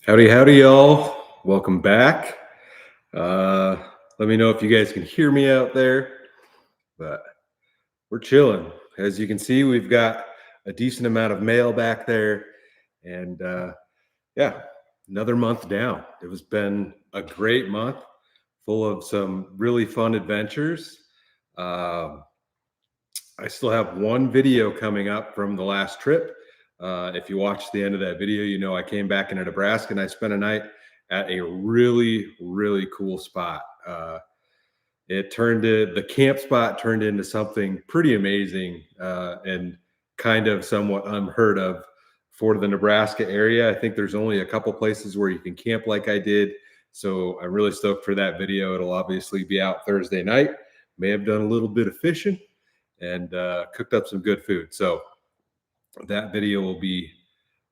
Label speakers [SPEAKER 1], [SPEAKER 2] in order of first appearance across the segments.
[SPEAKER 1] Howdy, howdy, y'all. Welcome back. Uh, Let me know if you guys can hear me out there, but we're chilling. As you can see, we've got a decent amount of mail back there, and yeah, another month down. It has been a great month, full of some really fun adventures. Um, I still have one video coming up from the last trip. If you watched the end of that video, you know I came back into Nebraska and I spent a night at a really, really cool spot. The camp spot turned into something pretty amazing and kind of somewhat unheard of for the Nebraska area. I think there's only a couple places where you can camp like I did. So I'm really stoked for that video. It'll obviously be out Thursday night. May have done a little bit of fishing and cooked up some good food. So that video will be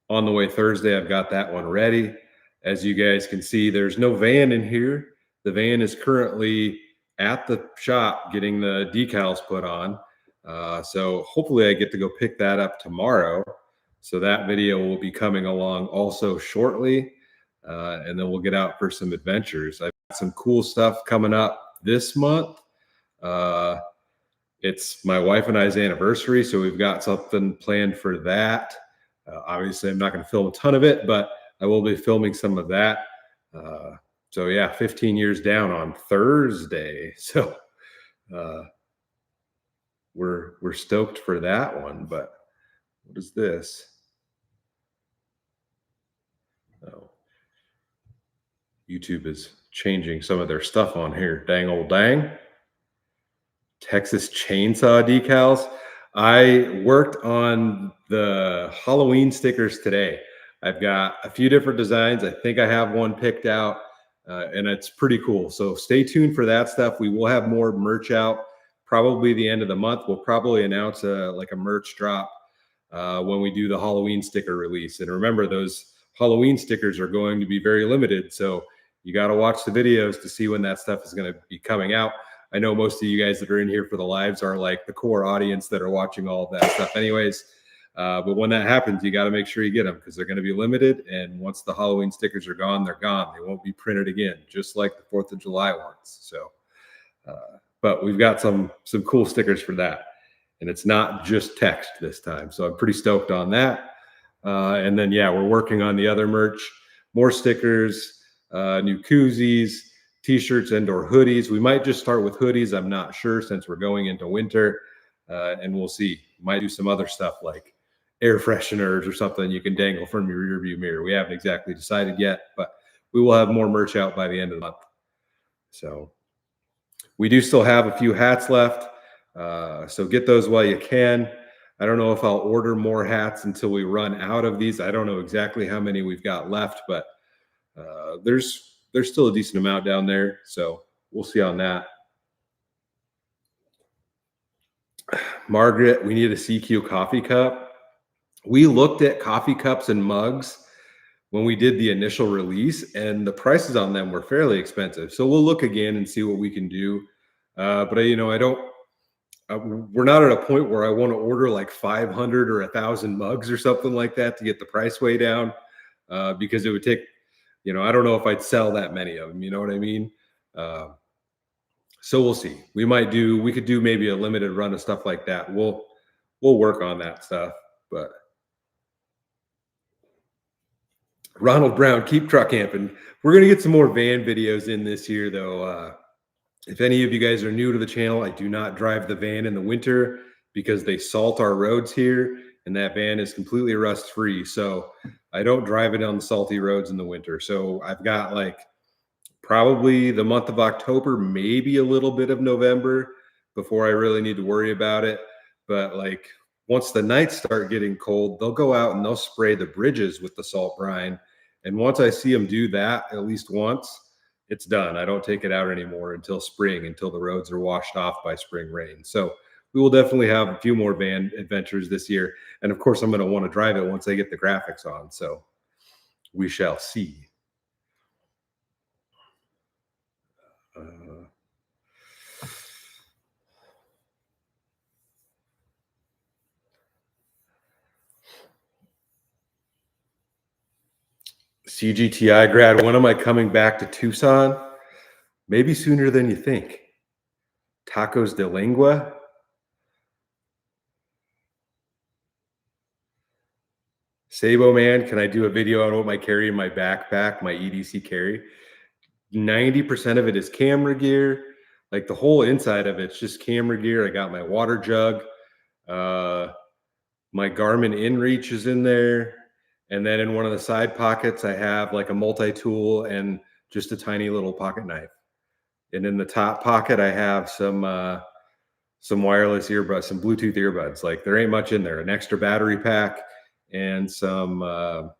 [SPEAKER 1] on the way Thursday. I've got that one ready. As you guys can see, there's no van in here. The van is currently at the shop getting the decals put on. So hopefully I get to go pick that up tomorrow. So that video will be coming along also shortly. And then we'll get out for some adventures. I've got some cool stuff coming up this month. It's my wife and I's anniversary, so we've got something planned for that. Obviously, I'm not going to film a ton of it, but I will be filming some of that. So yeah, 15 years down on Thursday. So uh, we're stoked for that one. But what is this? Oh, YouTube is changing some of their stuff on here. Dang old dang. Texas chainsaw decals. I worked on the Halloween stickers today. I've got a few different designs. I think I have one picked out, and it's pretty cool. So stay tuned for that stuff. We will have more merch out probably the end of the month. We'll probably announce a merch drop when we do the Halloween sticker release. And remember, those Halloween stickers are going to be very limited. So you got to watch the videos to see when that stuff is going to be coming out. I know most of you guys that are in here for the lives are like the core audience that are watching all of that stuff anyways. But when that happens, you got to make sure you get them because they're going to be limited. And once the Halloween stickers are gone, they're gone. They won't be printed again, just like the 4th of July ones. So, but we've got some cool stickers for that. And it's not just text this time. So I'm pretty stoked on that. And then, yeah, we're working on the other merch, more stickers, new koozies, t-shirts and/or hoodies. We might just start with hoodies. I'm not sure since we're going into winter, and we'll see. Might do some other stuff like air fresheners or something you can dangle from your rearview mirror. We haven't exactly decided yet, but we will have more merch out by the end of the month. So we do still have a few hats left, so get those while you can. I don't know if I'll order more hats until we run out of these. I don't know exactly how many we've got left, but there's still a decent amount down there, so we'll see on that. Margaret, we need a CQ coffee cup. We looked at coffee cups and mugs when we did the initial release, and the prices on them were fairly expensive. So we'll look again and see what we can do. But I don't. We're not at a point where I want to order like 500 or 1,000 mugs or something like that to get the price way down, because it would take. I don't know if I'd sell that many of them. You know what I mean? Uh, so we'll see. We could do maybe a limited run of stuff like that. We'll work on that stuff. But Ronald Brown, keep truck camping. We're gonna get some more van videos in this year, though. If any of you guys are new to the channel, I do not drive the van in the winter because they salt our roads here, and that van is completely rust free. So I don't drive it on the salty roads in the winter. So I've got like probably the month of October, maybe a little bit of November before I really need to worry about it. But like once the nights start getting cold, they'll go out and they'll spray the bridges with the salt brine. And once I see them do that at least once, it's done. I don't take it out anymore until spring, until the roads are washed off by spring rain. So we will definitely have a few more van adventures this year. And of course, I'm going to want to drive it once I get the graphics on. So we shall see. CGTI grad, when am I coming back to Tucson? Maybe sooner than you think. Tacos de lengua. Sabo man, can I do a video on what I carry in my backpack, my EDC carry? 90% of it is camera gear. Like the whole inside of it's just camera gear. I got my water jug. Uh, my Garmin InReach is in there. And then in one of the side pockets, I have like a multi-tool and just a tiny little pocket knife. And in the top pocket, I have some wireless earbuds, some Bluetooth earbuds. Like there ain't much in there. An extra battery pack and some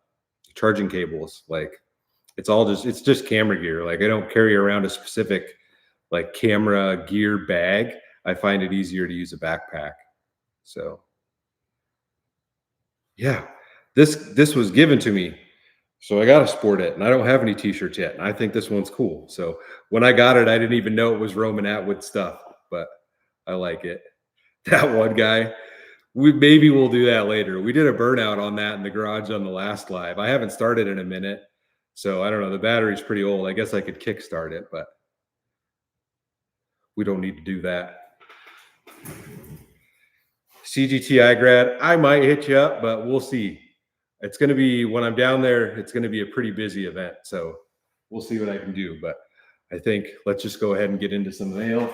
[SPEAKER 1] charging cables. Like it's just camera gear. Like I don't carry around a specific like camera gear bag. I find it easier to use a backpack. So yeah, this was given to me. So I got to sport it, and I don't have any t-shirts yet. And I think this one's cool. So when I got it, I didn't even know it was Roman Atwood stuff, but I like it. That one guy, maybe we'll do that later. We did a burnout on that in the garage on the last live. I haven't started in a minute, so I don't know. The battery's pretty old. I guess I could kickstart it, but we don't need to do that. CGTI grad, I might hit you up, but we'll see. It's going to be, when I'm down there, it's going to be a pretty busy event. So we'll see what I can do. But I think let's just go ahead and get into some mail.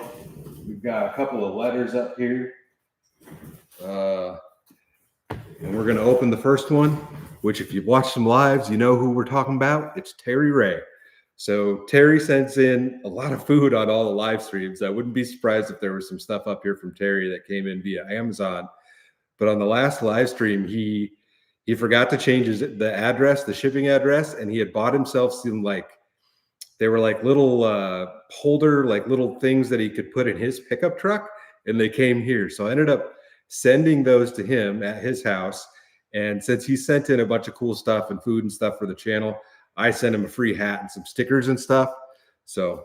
[SPEAKER 1] We've got a couple of letters up here. And we're going to open the first one, which if you've watched some lives, you know who we're talking about. It's Terry Ray. So Terry sends in a lot of food on all the live streams. I wouldn't be surprised if there was some stuff up here from Terry that came in via Amazon. But on the last live stream, he forgot to change the address, the shipping address, and he had bought himself some they were like little holder, like little things that he could put in his pickup truck, and they came here. So I ended up sending those to him at his house. And since he sent in a bunch of cool stuff and food and stuff for the channel, I sent him a free hat and some stickers and stuff. So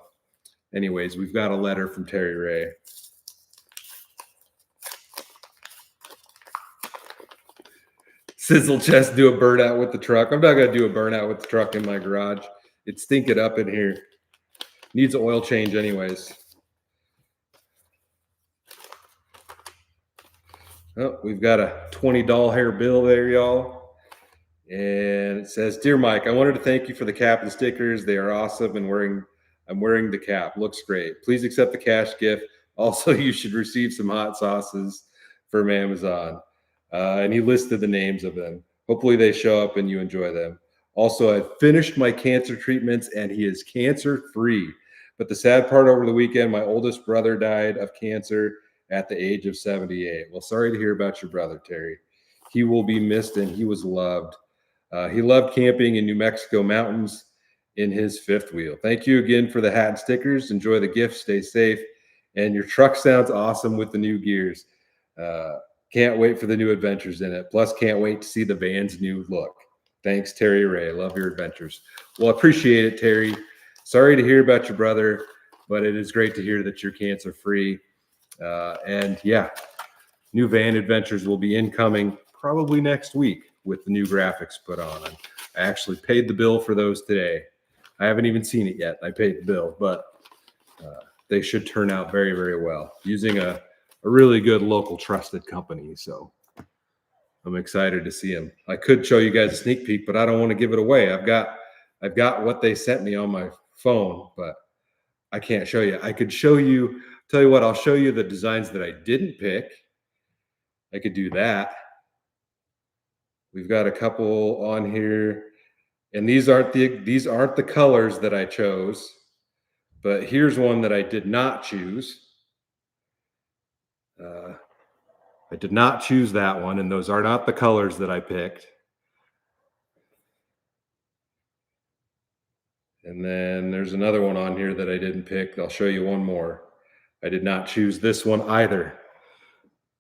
[SPEAKER 1] anyways, we've got a letter from Terry Ray. Sizzle chest, do a burnout with the truck. I'm not going to do a burnout with the truck in my garage. It's stinking up in here. Needs an oil change anyways. Oh, we've got a $20 hair bill there, y'all. And it says, "Dear Mike, I wanted to thank you for the cap and stickers. They are awesome, and I'm wearing the cap. Looks great. Please accept the cash gift. Also, you should receive some hot sauces from Amazon." And he listed the names of them. Hopefully they show up and you enjoy them. Also, I finished my cancer treatments and he is cancer free. But the sad part, over the weekend, my oldest brother died of cancer at the age of 78. Well, sorry to hear about your brother, Terry. He will be missed and he was loved. He loved camping in New Mexico mountains in his fifth wheel. Thank you again for the hat and stickers. Enjoy the gift. Stay safe. And your truck sounds awesome with the new gears. Can't wait for the new adventures in it. Plus, can't wait to see the van's new look. Thanks, Terry Ray. Love your adventures. Well, appreciate it, Terry. Sorry to hear about your brother, but it is great to hear that you're cancer free. And yeah, new van adventures will be incoming probably next week with the new graphics put on. I actually paid the bill for those today. I haven't even seen it yet. I paid the bill, but they should turn out very, very well using a really good local trusted company. So I'm excited to see them. I could show you guys a sneak peek, but I don't want to give it away. I've got what they sent me on my phone, but I can't show you. I could show you, tell you what, I'll show you the designs that I didn't pick. I could do that. We've got a couple on here, and these aren't the colors that I chose, but here's one that I did not choose. I did not choose that one, and those are not the colors that I picked. And then there's another one on here that I didn't pick. I'll show you one more. I did not choose this one either.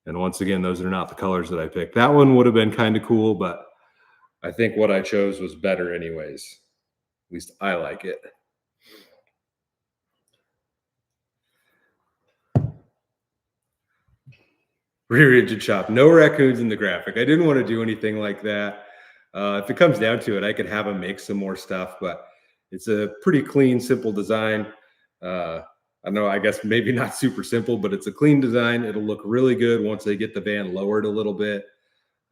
[SPEAKER 1] And once again, those are not the colors that I picked. That one would have been kind of cool, but I think what I chose was better anyways. At least I like it. Rear engine shop. No raccoons in the graphic. I didn't want to do anything like that. If it comes down to it, I could have them make some more stuff, but it's a pretty clean, simple design. Uh, I know, I guess maybe not super simple, but it's a clean design. It'll look really good once they get the van lowered a little bit.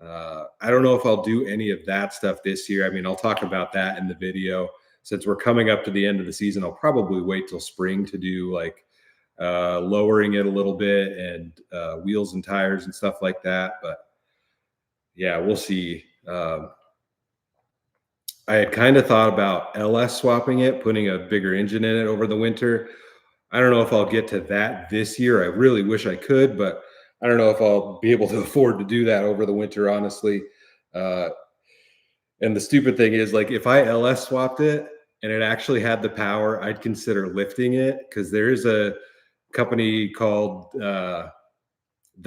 [SPEAKER 1] I don't know if I'll do any of that stuff this year. I mean, I'll talk about that in the video. Since we're coming up to the end of the season, I'll probably wait till spring to do like lowering it a little bit and wheels and tires and stuff like that. But yeah, we'll see. I had kind of thought about LS swapping it, putting a bigger engine in it over the winter. I don't know if I'll get to that this year. I really wish I could, but I don't know if I'll be able to afford to do that over the winter, honestly. Uh, and the stupid thing is, like, if I LS swapped it and it actually had the power, I'd consider lifting it because there is a company called the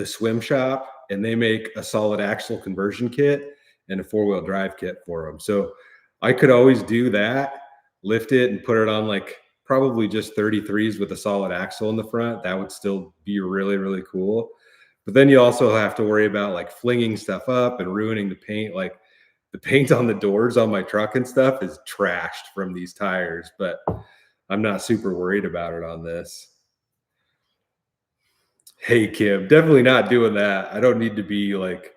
[SPEAKER 1] Swim Shop, and they make a solid axle conversion kit and a four-wheel drive kit for them. So I could always do that, lift it and put it on like probably just 33s with a solid axle in the front. That would still be really, really cool. But then you also have to worry about like flinging stuff up and ruining the paint. Like the paint on the doors on my truck and stuff is trashed from these tires, but I'm not super worried about it on this. Hey, Kim, definitely not doing that. I don't need to be like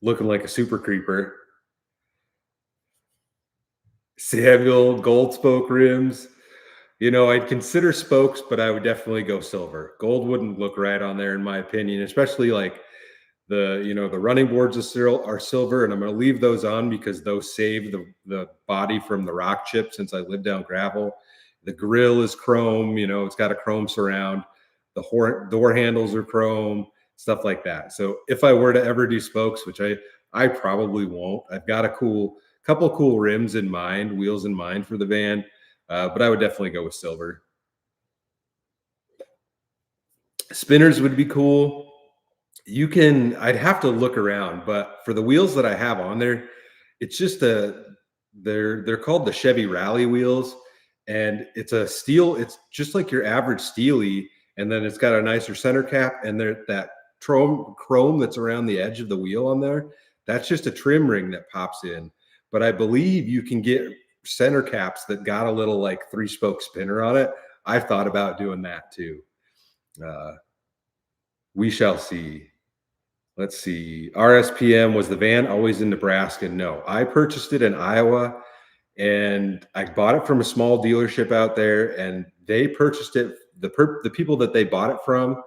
[SPEAKER 1] looking like a super creeper. Samuel, gold spoke rims. I'd consider spokes, but I would definitely go silver. Gold wouldn't look right on there, in my opinion, especially like the running boards are silver, and I'm going to leave those on because those save the body from the rock chip since I live down gravel. The grill is chrome, it's got a chrome surround. The door handles are chrome, stuff like that. So if I were to ever do spokes, which I probably won't, I've got a couple cool rims in mind, wheels in mind for the van, but I would definitely go with silver. Spinners would be cool. I'd have to look around, but for the wheels that I have on there, it's just they're called the Chevy Rally wheels, and it's just like your average steely, and then it's got a nicer center cap, and that chrome that's around the edge of the wheel on there, that's just a trim ring that pops in. But I believe you can get center caps that got a little like three-spoke spinner on it. I've thought about doing that too. Uh, we shall see. Let's see. RSPM, was the van always in Nebraska? No, I purchased it in Iowa, and I bought it from a small dealership out there, and they purchased it. The people that they bought it from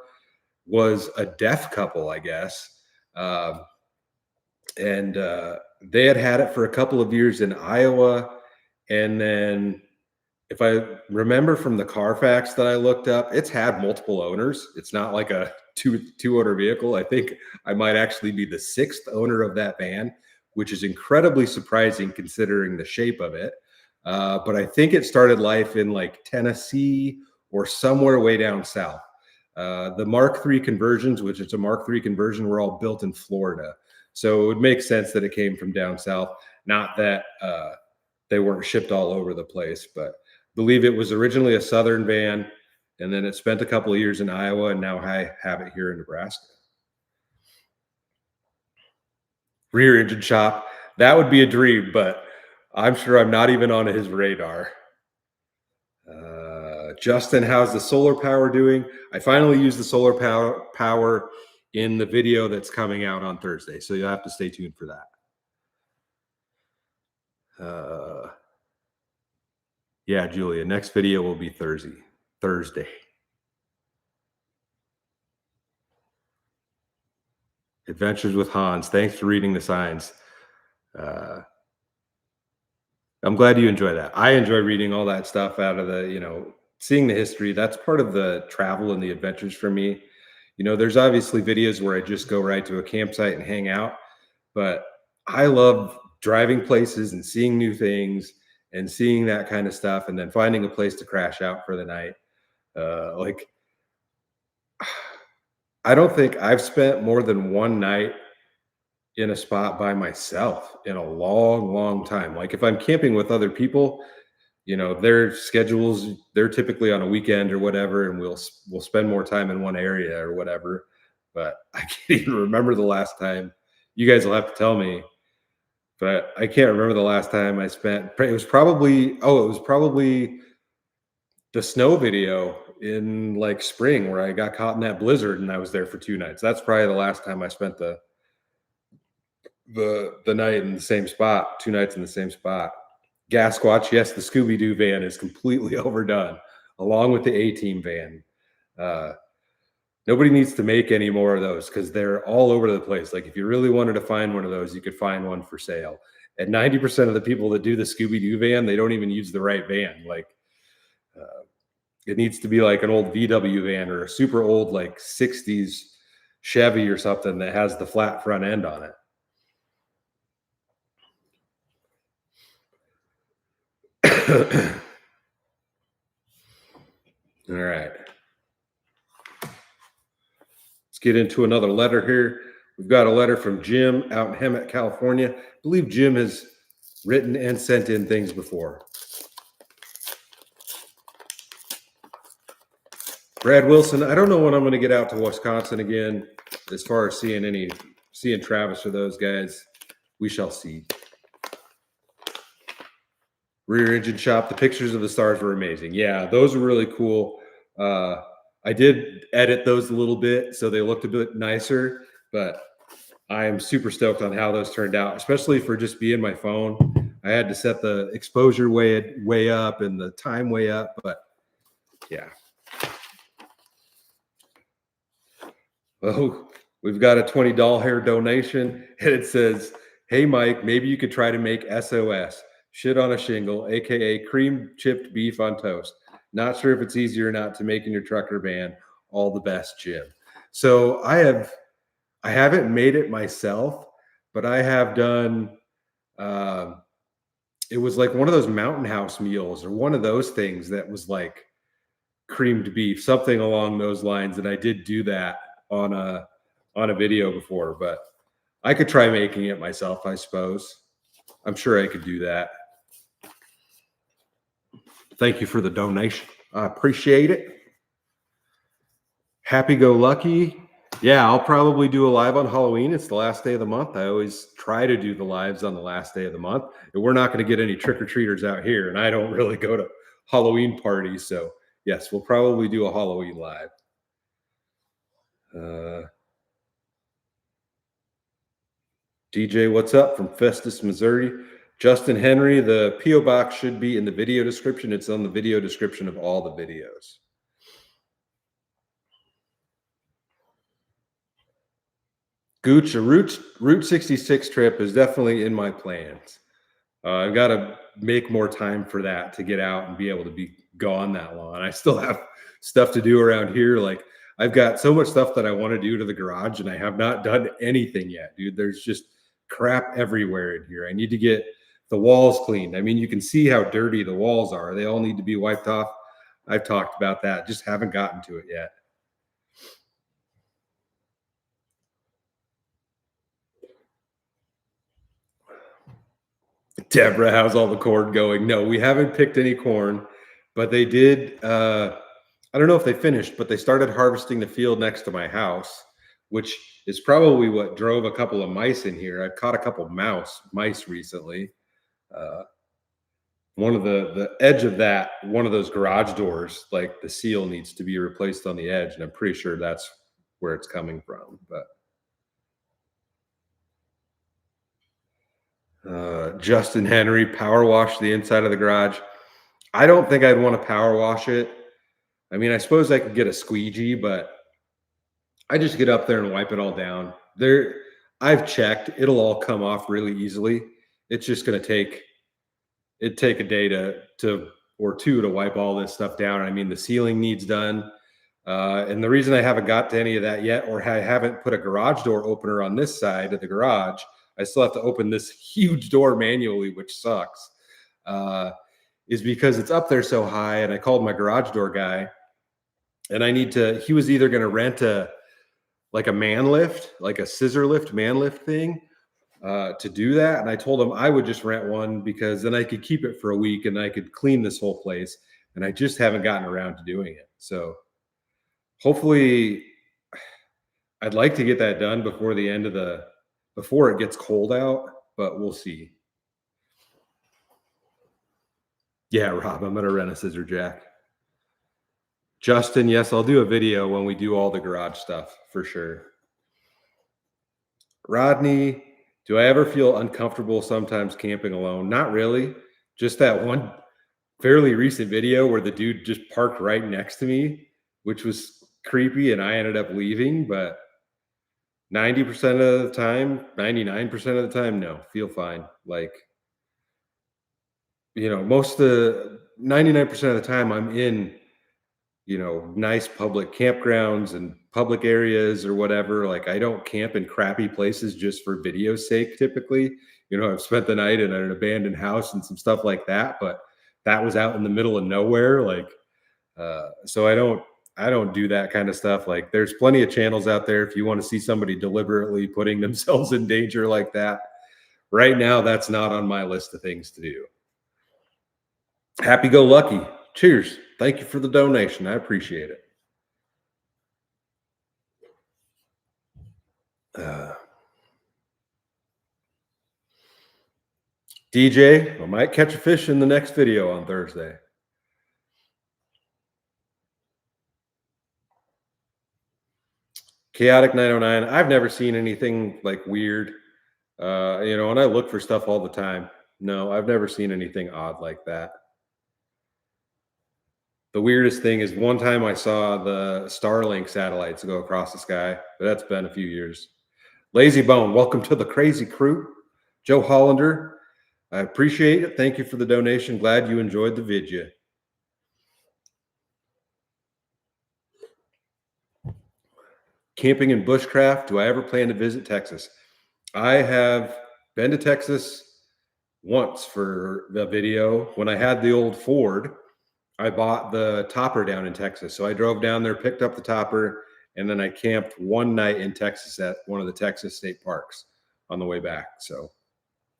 [SPEAKER 1] was a deaf couple, I guess. And they had it for a couple of years in Iowa. And then, if I remember from the Carfax that I looked up, it's had multiple owners. It's not like a two owner vehicle. I think I might actually be the sixth owner of that van, which is incredibly surprising considering the shape of it. But I think it started life in like Tennessee or somewhere way down south. The Mark III conversions, which it's a Mark III conversion, were all built in Florida. So it would make sense that it came from down south. Not that they weren't shipped all over the place, but I believe it was originally a Southern van, and then it spent a couple of years in Iowa, and now I have it here in Nebraska. Rear engine shop, that would be a dream, but I'm sure I'm not even on his radar. Justin, how's the solar power doing? I finally used the solar power in the video that's coming out on Thursday, so you'll have to stay tuned for that. Yeah, Julia, next video will be Thursday. Adventures with Hans. Thanks for reading the signs. I'm glad you enjoy that. I enjoy reading all that stuff out of seeing the history. That's part of the travel and the adventures for me. There's obviously videos where I just go right to a campsite and hang out, but I love driving places and seeing new things and seeing that kind of stuff, and then finding a place to crash out for the night. Like, I don't think I've spent more than one night in a spot by myself in a long, long time. Like, if I'm camping with other people, their schedules, they're typically on a weekend or whatever, and we'll spend more time in one area or whatever. But I can't even remember the last time. You guys will have to tell me. But I can't remember the last time I spent. It was probably the snow video in like spring where I got caught in that blizzard and I was there for 2 nights. That's probably the last time I spent the night in the same spot, 2 nights in the same spot. Gasquatch, yes, the Scooby Doo van is completely overdone, along with the A Team van. Uh, Nobody needs to make any more of those because they're all over the place. Like if you really wanted to find one of those, you could find one for sale. And 90% of the people that do the Scooby Doo van, they don't even use the right van. Like uh, it needs to be like an old VW van or a super old like 60s Chevy or something that has the flat front end on it. All right. Let's get into another letter here. We've got a letter from Jim out in Hemet, California. I believe Jim has written and sent in things before. Brad Wilson, I don't know when I'm going to get out to Wisconsin again as far as seeing Travis or those guys. We shall see. Rear engine shop. The pictures of the stars were amazing. Yeah, those were really cool. I did edit those a little bit so they looked a bit nicer, but I am super stoked on how those turned out, especially for just being my phone. I had to set the exposure way up and the time way up, but yeah. Oh, we've got a $20 hair donation, and it says, "Hey Mike, maybe you could try to make SOS, shit on a shingle, aka cream chipped beef on toast. Not sure if it's easier or not to make in your truck or van. All the best, Jim." So I haven't made it myself, but I have done. Uh, it was like one of those Mountain House meals or one of those things that was like creamed beef, something along those lines. And I did do that on a video before, but I could try making it myself, I suppose. I'm sure I could do that. Thank you for the donation. I appreciate it. Happy go lucky. Yeah, I'll probably do a live on Halloween. It's the last day of the month. I always try to do the lives on the last day of the month. And we're not going to get any trick or treaters out here. And I don't really go to Halloween parties. So, yes, we'll probably do a Halloween live. DJ, what's up from Festus, Missouri? Justin Henry, the P.O. box should be in the video description. It's on the video description of all the videos. Gooch, a Route 66 trip is definitely in my plans. I've got to make more time for that to get out and be able to be gone that long. I still have stuff to do around here. Like I've got so much stuff that I want to do to the garage, and I have not done anything yet, dude. There's just crap everywhere in here. I need to get the walls cleaned. I mean, you can see how dirty the walls are. They all need to be wiped off. I've talked about that. Just haven't gotten to it yet. Deborah, how's all the corn going? No, we haven't picked any corn, but they did. I don't know if they finished, but they started harvesting the field next to my house, which is probably what drove a couple of mice in here. I've caught a couple of mice recently. One of the edge of that, one of those garage doors, like the seal needs to be replaced on the edge, and I'm pretty sure that's where it's coming from. But Justin Henry, power wash the inside of the garage. I don't think I'd want to power wash it. I mean, I suppose I could get a squeegee, but I just get up there and wipe it all down. I've checked; it'll all come off really easily. It's just going to take a day or two to wipe all this stuff down. I mean, the ceiling needs done, and the reason I haven't got to any of that yet, or I haven't put a garage door opener on this side of the garage, I still have to open this huge door manually, which sucks. Is because it's up there so high, and I called my garage door guy, and he was either going to rent a man lift, like a scissor lift man lift thing, to do that. And I told him I would just rent one because then I could keep it for a week and I could clean this whole place. And I just haven't gotten around to doing it. So hopefully I'd like to get that done before it gets cold out. but we'll see. Yeah, Rob, I'm gonna rent a scissor jack. Justin, yes, I'll do a video when we do all the garage stuff for sure. Rodney, do I ever feel uncomfortable sometimes camping alone? Not really. Just that one fairly recent video where the dude just parked right next to me, which was creepy, and I ended up leaving. But 90% of the time, 99% of the time, no, feel fine. Like, most of the 99% of the time I'm in, nice public campgrounds and public areas or whatever. Like, I don't camp in crappy places just for video's sake typically. I've spent the night in an abandoned house and some stuff like that, but that was out in the middle of nowhere. Like, so I don't do that kind of stuff. Like, there's plenty of channels out there if you want to see somebody deliberately putting themselves in danger like that. Right now, that's not on my list of things to do. Happy go lucky. Cheers. Thank you for the donation. I appreciate it. DJ, I might catch a fish in the next video on Thursday. Chaotic 909. I've never seen anything like weird. And I look for stuff all the time. No, I've never seen anything odd like that. The weirdest thing is one time I saw the Starlink satellites go across the sky, but that's been a few years. Lazy Bone, welcome to the crazy crew. Joe Hollander, I appreciate it. Thank you for the donation. Glad you enjoyed the video. Camping and bushcraft. Do I ever plan to visit Texas? I have been to Texas once for the video. When I had the old Ford, I bought the topper down in Texas. So I drove down there, picked up the topper, and then I camped one night in Texas at one of the Texas state parks on the way back. So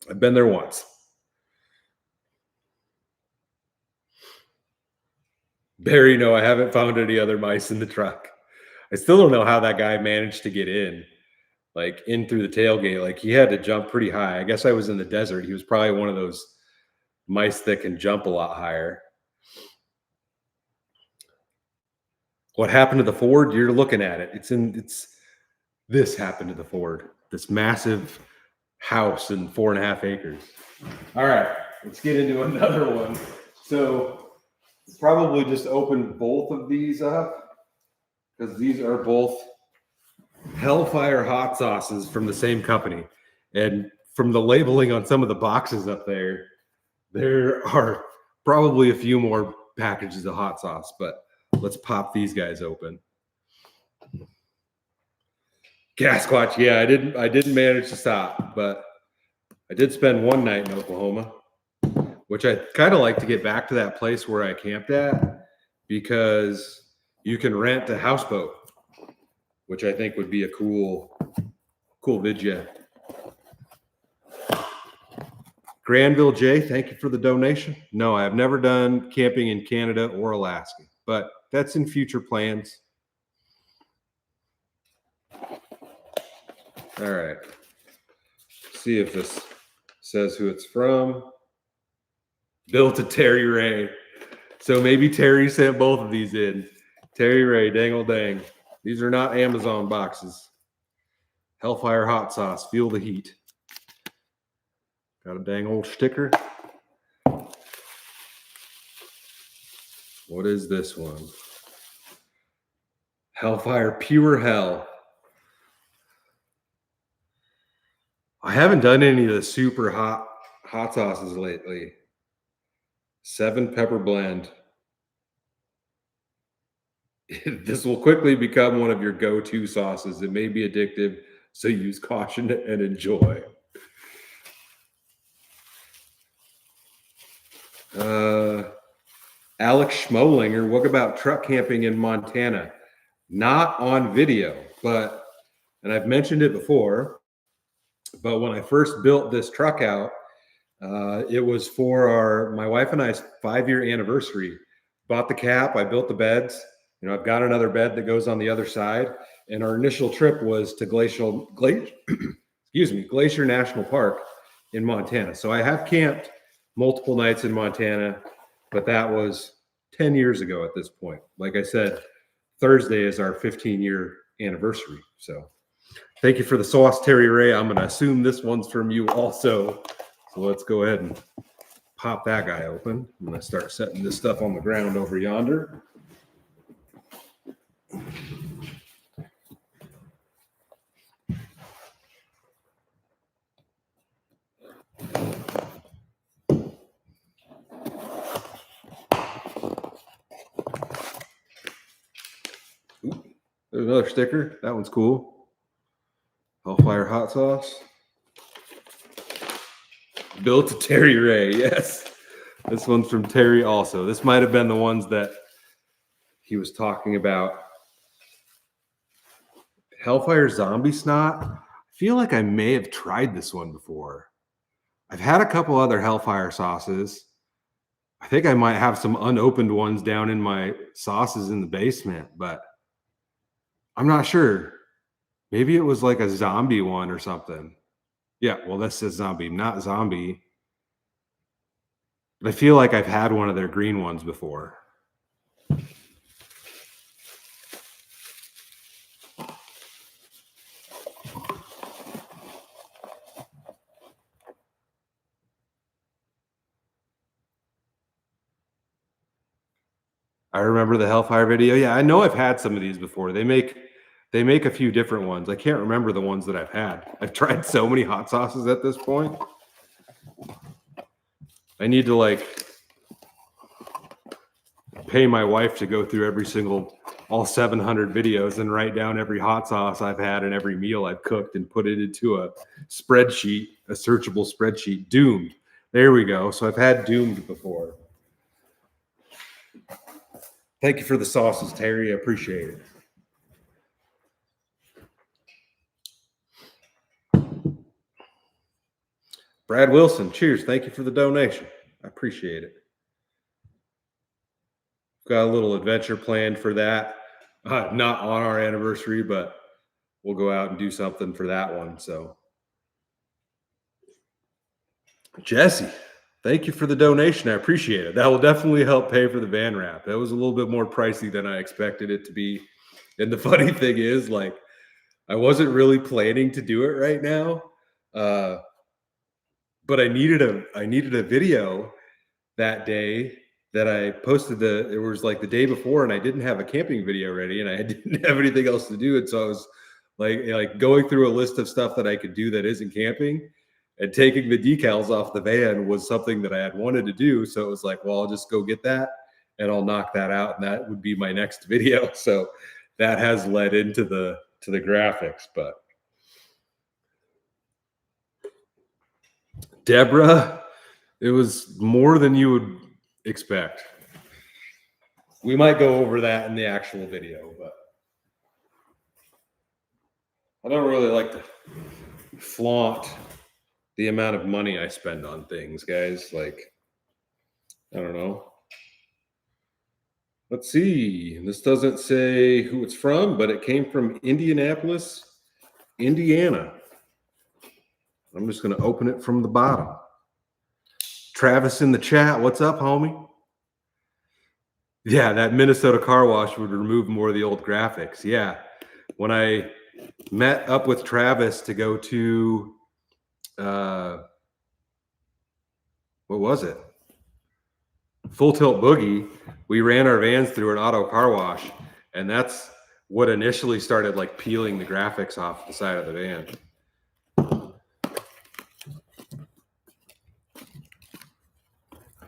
[SPEAKER 1] I've been there once. Barry, no, I haven't found any other mice in the truck. I still don't know how that guy managed to get in, like in through the tailgate. Like, he had to jump pretty high. I guess I was in the desert. He was probably one of those mice that can jump a lot higher. What happened to the Ford? You're looking at it. This happened to the Ford. This massive house in 4.5 acres. All right, let's get into another one. So probably just open both of these up because these are both Hellfire hot sauces from the same company. And from the labeling on some of the boxes up there are probably a few more packages of hot sauce, but let's pop these guys open. Gasquatch, yeah, I didn't manage to stop, but I did spend one night in Oklahoma, which I kind of like to get back to that place where I camped at because you can rent a houseboat, which I think would be a cool vidya. Granville J, thank you for the donation. No, I have never done camping in Canada or Alaska, but that's in future plans. All right. See if this says who it's from. Bill to Terry Ray. So maybe Terry sent both of these in. Terry Ray, dangle dang. These are not Amazon boxes. Hellfire hot sauce. Feel the heat. Got a dang old sticker. What is this one? Hellfire Pure Hell. I haven't done any of the super hot sauces lately. 7 pepper blend. This will quickly become one of your go-to sauces. It may be addictive, so use caution and enjoy. Alex Schmolinger, what about truck camping in Montana? Not on video, and I've mentioned it before, but when I first built this truck out, it was for my wife and I's 5-year anniversary. Bought the cap, I built the beds. I've got another bed that goes on the other side. And our initial trip was to Glacier National Park in Montana. So I have camped multiple nights in Montana, but that was 10 years ago at this point. Like I said, Thursday is our 15-year anniversary. So thank you for the sauce, Terry Ray. I'm going to assume this one's from you also. So let's go ahead and pop that guy open. I'm going to start setting this stuff on the ground over yonder. Ooh, there's another sticker. That one's cool. Hellfire hot sauce. Built to Terry Ray. Yes. This one's from Terry also. This might have been the ones that he was talking about. Hellfire zombie snot. I feel like I may have tried this one before. I've had a couple other Hellfire sauces. I think I might have some unopened ones down in my sauces in the basement, but I'm not sure. Maybe it was like a zombie one or something. Yeah, well, this says zombie, not zombie. But I feel like I've had one of their green ones before. I remember the Hellfire video. Yeah, I know I've had some of these before. They make a few different ones. I can't remember the ones that I've had. I've tried so many hot sauces at this point. I need to like pay my wife to go through all 700 videos and write down every hot sauce I've had and every meal I've cooked and put it into a spreadsheet, a searchable spreadsheet. Doomed. There we go. So I've had Doomed before. Thank you for the sauces, Terry. I appreciate it. Brad Wilson, cheers. Thank you for the donation. I appreciate it. Got a little adventure planned for that. Not on our anniversary, but we'll go out and do something for that one. So, Jesse, thank you for the donation. I appreciate it. That will definitely help pay for the van wrap. That was a little bit more pricey than I expected it to be. And the funny thing is, like, I wasn't really planning to do it right now, but I needed a video that day that I posted. It was like the day before, and I didn't have a camping video ready, and I didn't have anything else to do, and so I was like going through a list of stuff that I could do that isn't camping, and taking the decals off the van was something that I had wanted to do. So it was like, well, I'll just go get that and I'll knock that out, and that would be my next video. So that has led into the graphics. But Deborah, it was more than you would expect. We might go over that in the actual video, but I don't really like to flaunt the amount of money I spend on things, guys. Like, I don't know. Let's see. This doesn't say who it's from, but it came from Indianapolis, Indiana. I'm just going to open it from the bottom. Travis in the chat. What's up, homie? Yeah, that Minnesota car wash would remove more of the old graphics. Yeah. When I met up with Travis to go to, what was it? Full Tilt Boogie, we ran our vans through an auto car wash, and that's what initially started like peeling the graphics off the side of the van.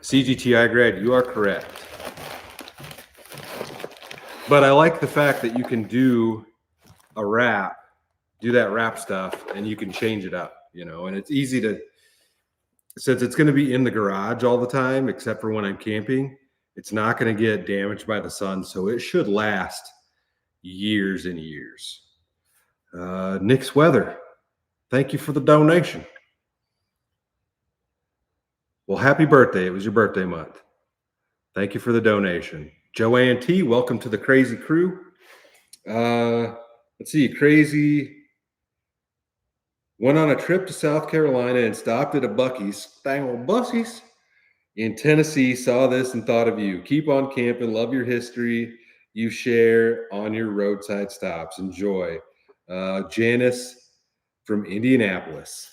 [SPEAKER 1] CGTI grad, you are correct. But I like the fact that you can do a wrap, do that wrap stuff, and you can change it up, you know, and it's easy to, since it's going to be in the garage all the time, except for when I'm camping, it's not going to get damaged by the sun. So it should last years and years. Nick's Weather, thank you for the donation. Well, happy birthday. It was your birthday month. Thank you for the donation. Joanne T, welcome to the crazy crew. Let's see, crazy. Went on a trip to South Carolina and stopped at a Bucky's, dang old Bucky's, in Tennessee. Saw this and thought of you. Keep on camping. Love your history you share on your roadside stops. Enjoy. Janice from Indianapolis.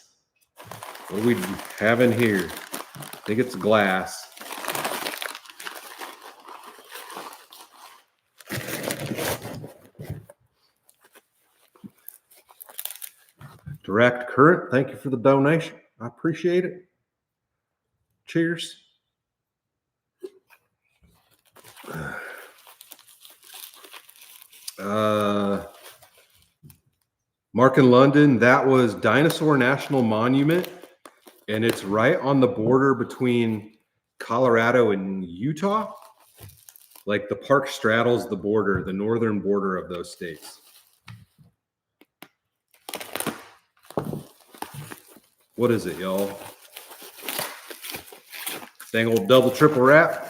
[SPEAKER 1] What do we have in here? I think it's glass. Direct Current, thank you for the donation. I appreciate it. Cheers. Mark in London, that was Dinosaur National Monument, and it's right on the border between Colorado and Utah. Like the park straddles the border, the northern border of those states. What is it, y'all? Dang old double triple wrap.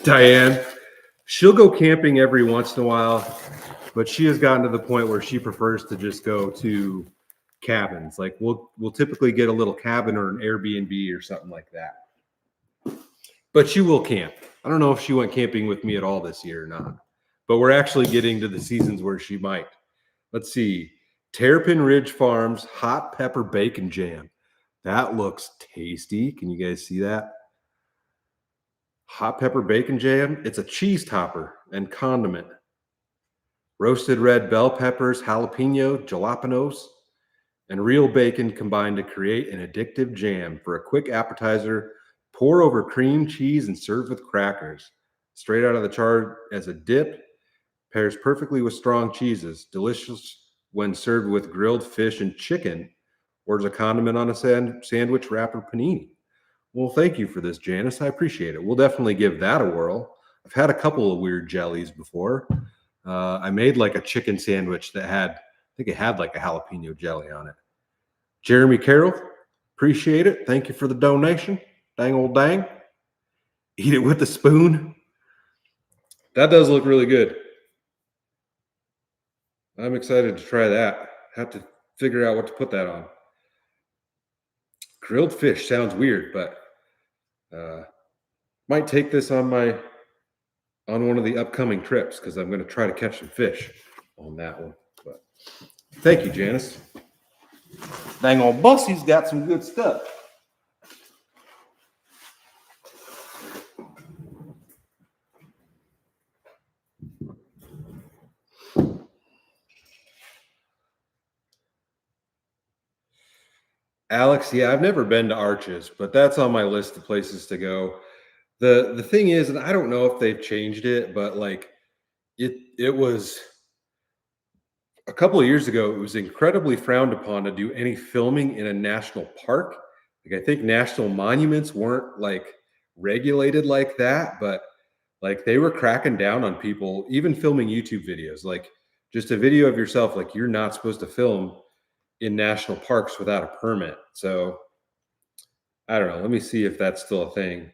[SPEAKER 1] Diane, she'll go camping every once in a while, but she has gotten to the point where she prefers to just go to cabins. Like we'll typically get a little cabin or an Airbnb or something like that. But she will camp. I don't know if she went camping with me at all this year or not, but we're actually getting to the seasons where she might. Let's see. Terrapin Ridge Farms hot pepper bacon jam. That looks tasty. Can you guys see that? Hot pepper bacon jam. It's a cheese topper and condiment. Roasted red bell peppers, jalapeno, jalapenos, and real bacon combined to create an addictive jam. For a quick appetizer, pour over cream cheese and serve with crackers. Straight out of the jar as a dip, pairs perfectly with strong cheeses. Delicious when served with grilled fish and chicken, or as a condiment on a sandwich wrapper panini. Well, thank you for this, Janice. I appreciate it. We'll definitely give that a whirl. I've had a couple of weird jellies before. I made like a chicken sandwich that I think it had like a jalapeno jelly on it. Jeremy Carroll, appreciate it. Thank you for the donation. Dang old dang. Eat it with a spoon. That does look really good. I'm excited to try that. Have to figure out what to put that on. Grilled fish sounds weird, but might take this on one of the upcoming trips because I'm going to try to catch some fish on that one. But thank you, Janice. Dang old Bussy's got some good stuff. Alex, yeah, I've never been to Arches, but that's on my list of places to go. The thing is, and I don't know if they've changed it, but like it was a couple of years ago, it was incredibly frowned upon to do any filming in a national park. Like I think national monuments weren't like regulated like that, but like they were cracking down on people, even filming YouTube videos. Like just a video of yourself, like you're not supposed to film in national parks without a permit. So I don't know. Let me see if that's still a thing.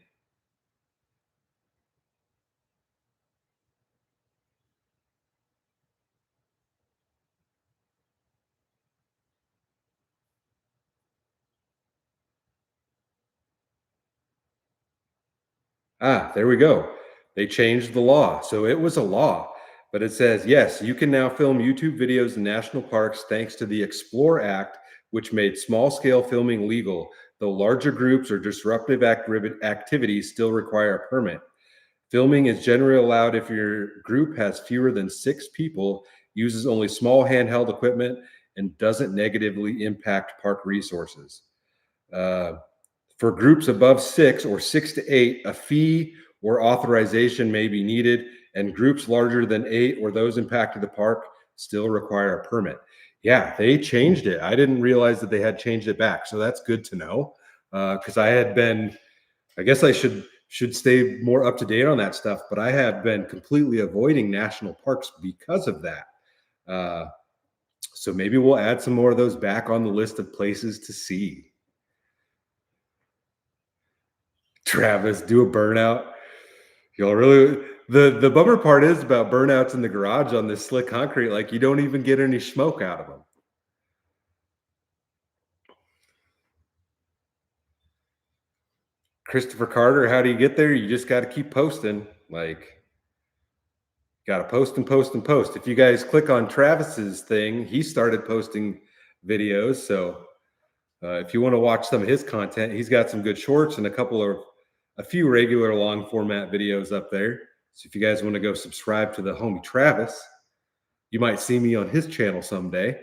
[SPEAKER 1] Ah, there we go. They changed the law. So it was a law, but it says, yes, you can now film YouTube videos in national parks thanks to the Explore Act, which made small scale filming legal, though larger groups or disruptive activities still require a permit. Filming is generally allowed if your group has fewer than 6 people, uses only small handheld equipment, and doesn't negatively impact park resources. Uh, for groups above 6 or 6 to 8, a fee or authorization may be needed, and groups larger than 8 or those impacted the park still require a permit. Yeah, they changed it. I didn't realize that they had changed it back. So that's good to know. Because I guess I should stay more up to date on that stuff, but I have been completely avoiding national parks because of that. So maybe we'll add some more of those back on the list of places to see. Travis, do a burnout. You'll really the bummer part is about burnouts in the garage on this slick concrete, like, you don't even get any smoke out of them. Christopher Carter, how do you get there? You just gotta keep posting, like, gotta post and post and post. If you guys click on Travis's thing, he started posting videos, so, if you wanna watch some of his content, he's got some good shorts and a few regular long format videos up there. So if you guys wanna go subscribe to the homie Travis, you might see me on his channel someday.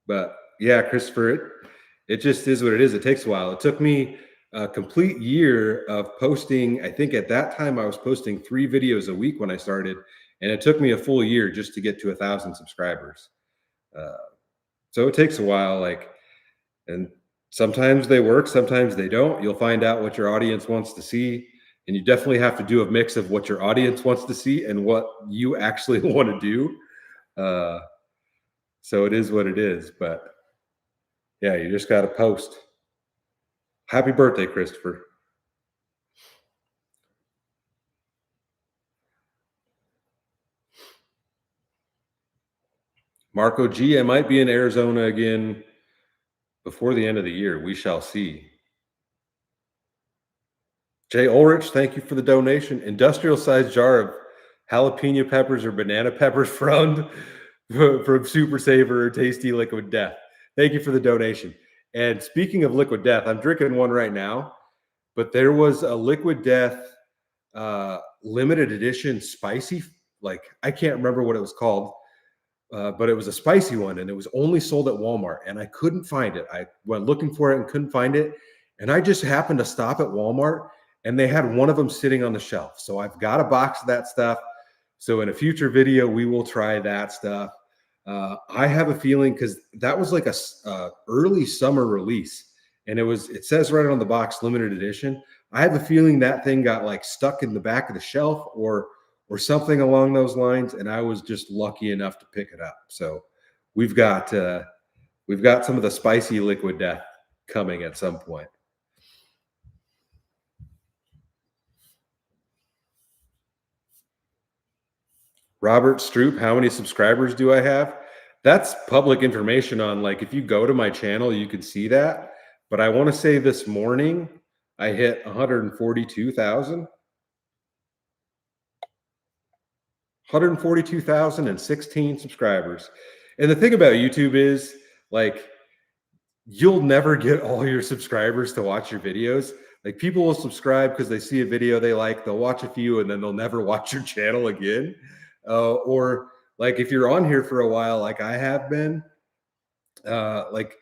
[SPEAKER 1] But yeah, Christopher, it just is what it is. It takes a while. It took me a complete year of posting. I think at that time I was posting 3 videos a week when I started, and it took me a full year just to get to 1,000 subscribers. Uh, so it takes a while, like, and sometimes they work, sometimes they don't. You'll find out what your audience wants to see, and you definitely have to do a mix of what your audience wants to see and what you actually want to do. Uh, so it is what it is, but yeah, you just got to post. Happy birthday, Christopher. Marco G, I might be in Arizona again before the end of the year. We shall see. Jay Ulrich, thank you for the donation. Industrial sized jar of jalapeno peppers or banana peppers from Super Saver or Tasty Liquid Death. Thank you for the donation. And speaking of Liquid Death, I'm drinking one right now, but there was a Liquid Death limited edition spicy, like, I can't remember what it was called, but it was a spicy one, and it was only sold at Walmart, and I couldn't find it. I went looking for it and couldn't find it, and I just happened to stop at Walmart, and they had one of them sitting on the shelf. So I've got a box of that stuff. So in a future video, we will try that stuff. I have a feeling, because that was like a early summer release, and it says right on the box, limited edition. I have a feeling that thing got like stuck in the back of the shelf or something along those lines, and I was just lucky enough to pick it up. So we've got some of the spicy Liquid Death coming at some point. Robert Stroop, how many subscribers do I have? That's public information on, like, if you go to my channel, you can see that. But I want to say this morning I hit 142,000. 142,016 subscribers. And the thing about YouTube is, like, you'll never get all your subscribers to watch your videos. Like, people will subscribe because they see a video they like, they'll watch a few, and then they'll never watch your channel again. Or like, if you're on here for a while, like I have been, like,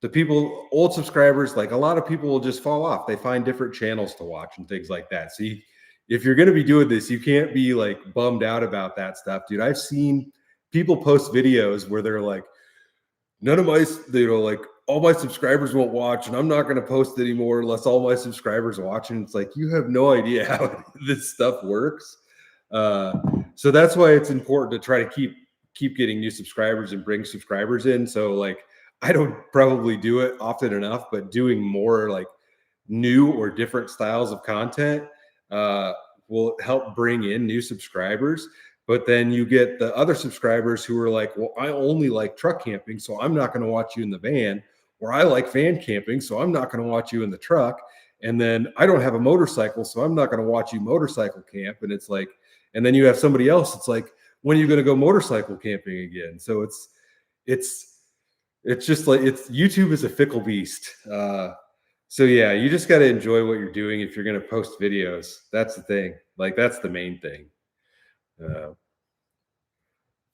[SPEAKER 1] the people, old subscribers, like, a lot of people will just fall off. They find different channels to watch and things like that. So if you're going to be doing this, you can't be like bummed out about that stuff, dude. I've seen people post videos where they're like, none of my, like, all my subscribers won't watch, and I'm not going to post anymore unless all my subscribers watch. And it's like, you have no idea how this stuff works. So that's why it's important to try to keep getting new subscribers and bring subscribers in. So, like, I don't probably do it often enough, but doing more like new or different styles of content will help bring in new subscribers. But then you get the other subscribers who are like, well, I only like truck camping, so I'm not going to watch you in the van. Or I like van camping, so I'm not going to watch you in the truck. And then I don't have a motorcycle, so I'm not going to watch you motorcycle camp. And it's like, and then you have somebody else. It's like, when are you going to go motorcycle camping again? So it's just like, YouTube is a fickle beast. So yeah, you just got to enjoy what you're doing if you're going to post videos. That's the thing. Like, that's the main thing.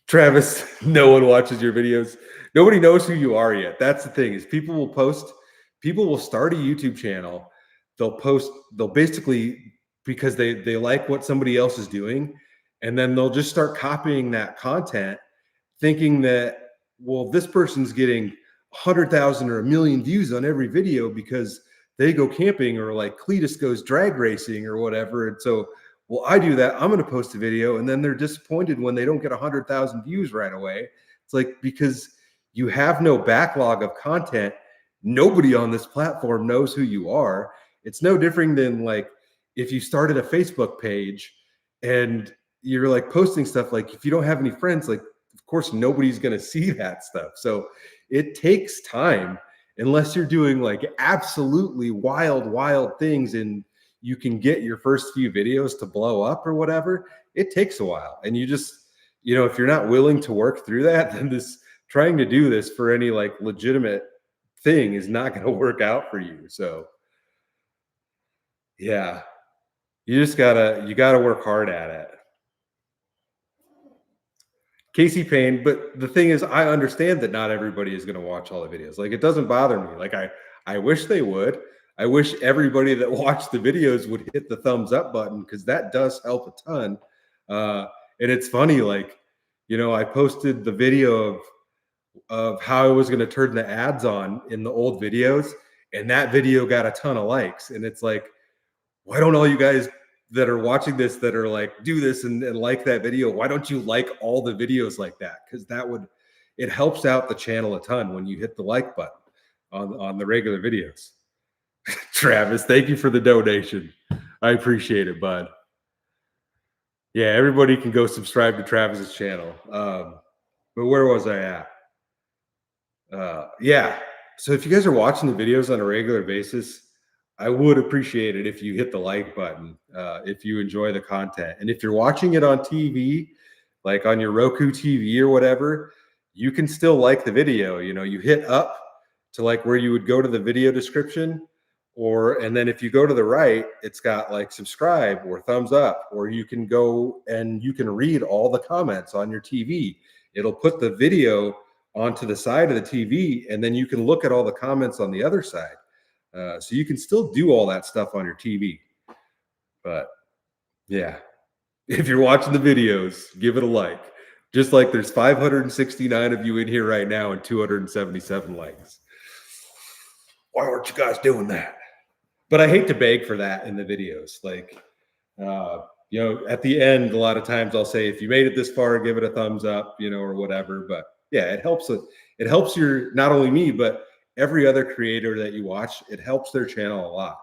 [SPEAKER 1] Travis, no one watches your videos. Nobody knows who you are yet. That's the thing, is people will start a YouTube channel. They'll basically, because they like what somebody else is doing, and then they'll just start copying that content, thinking that, well, this person's getting 100,000 or 1,000,000 views on every video because they go camping, or like Cletus goes drag racing or whatever. And so, well, I do that, I'm going to post a video, and then they're disappointed when they don't get 100,000 views right away. It's like, because you have no backlog of content, nobody on this platform knows who you are. It's no different than like if you started a Facebook page and you're like posting stuff, like if you don't have any friends, like of course nobody's going to see that stuff. So it takes time unless you're doing like absolutely wild things and you can get your first few videos to blow up or whatever. It takes a while. And you just, if you're not willing to work through that, then this trying to do this for any like legitimate thing is not going to work out for you. So yeah, you gotta work hard at it. Casey Payne, but the thing is, I understand that not everybody is going to watch all the videos. Like, it doesn't bother me. Like, I wish they would. I wish everybody that watched the videos would hit the thumbs up button because that does help a ton. And it's funny, like, I posted the video of how I was going to turn the ads on in the old videos, and that video got a ton of likes. And it's like, why don't all you guys that are watching this that are like, do this and like that video, why don't you like all the videos like that? Because it helps out the channel a ton when you hit the like button on the regular videos. Travis, thank you for the donation. I appreciate it, bud. Yeah, everybody can go subscribe to Travis's channel. But where was I at? Yeah. So if you guys are watching the videos on a regular basis, I would appreciate it if you hit the like button, if you enjoy the content. And if you're watching it on TV, like on your Roku TV or whatever, you can still like the video. You hit up to like where you would go to the video description, and then if you go to the right, it's got like subscribe or thumbs up, or you can go and you can read all the comments on your TV. It'll put the video onto the side of the TV, and then you can look at all the comments on the other side. So you can still do all that stuff on your TV. But yeah, if you're watching the videos, give it a like. Just like there's 569 of you in here right now and 277 likes. Why aren't you guys doing that? But I hate to beg for that in the videos. Like, at the end, a lot of times I'll say, if you made it this far, give it a thumbs up, or whatever. But yeah, it helps not only me, but every other creator that you watch. It helps their channel a lot.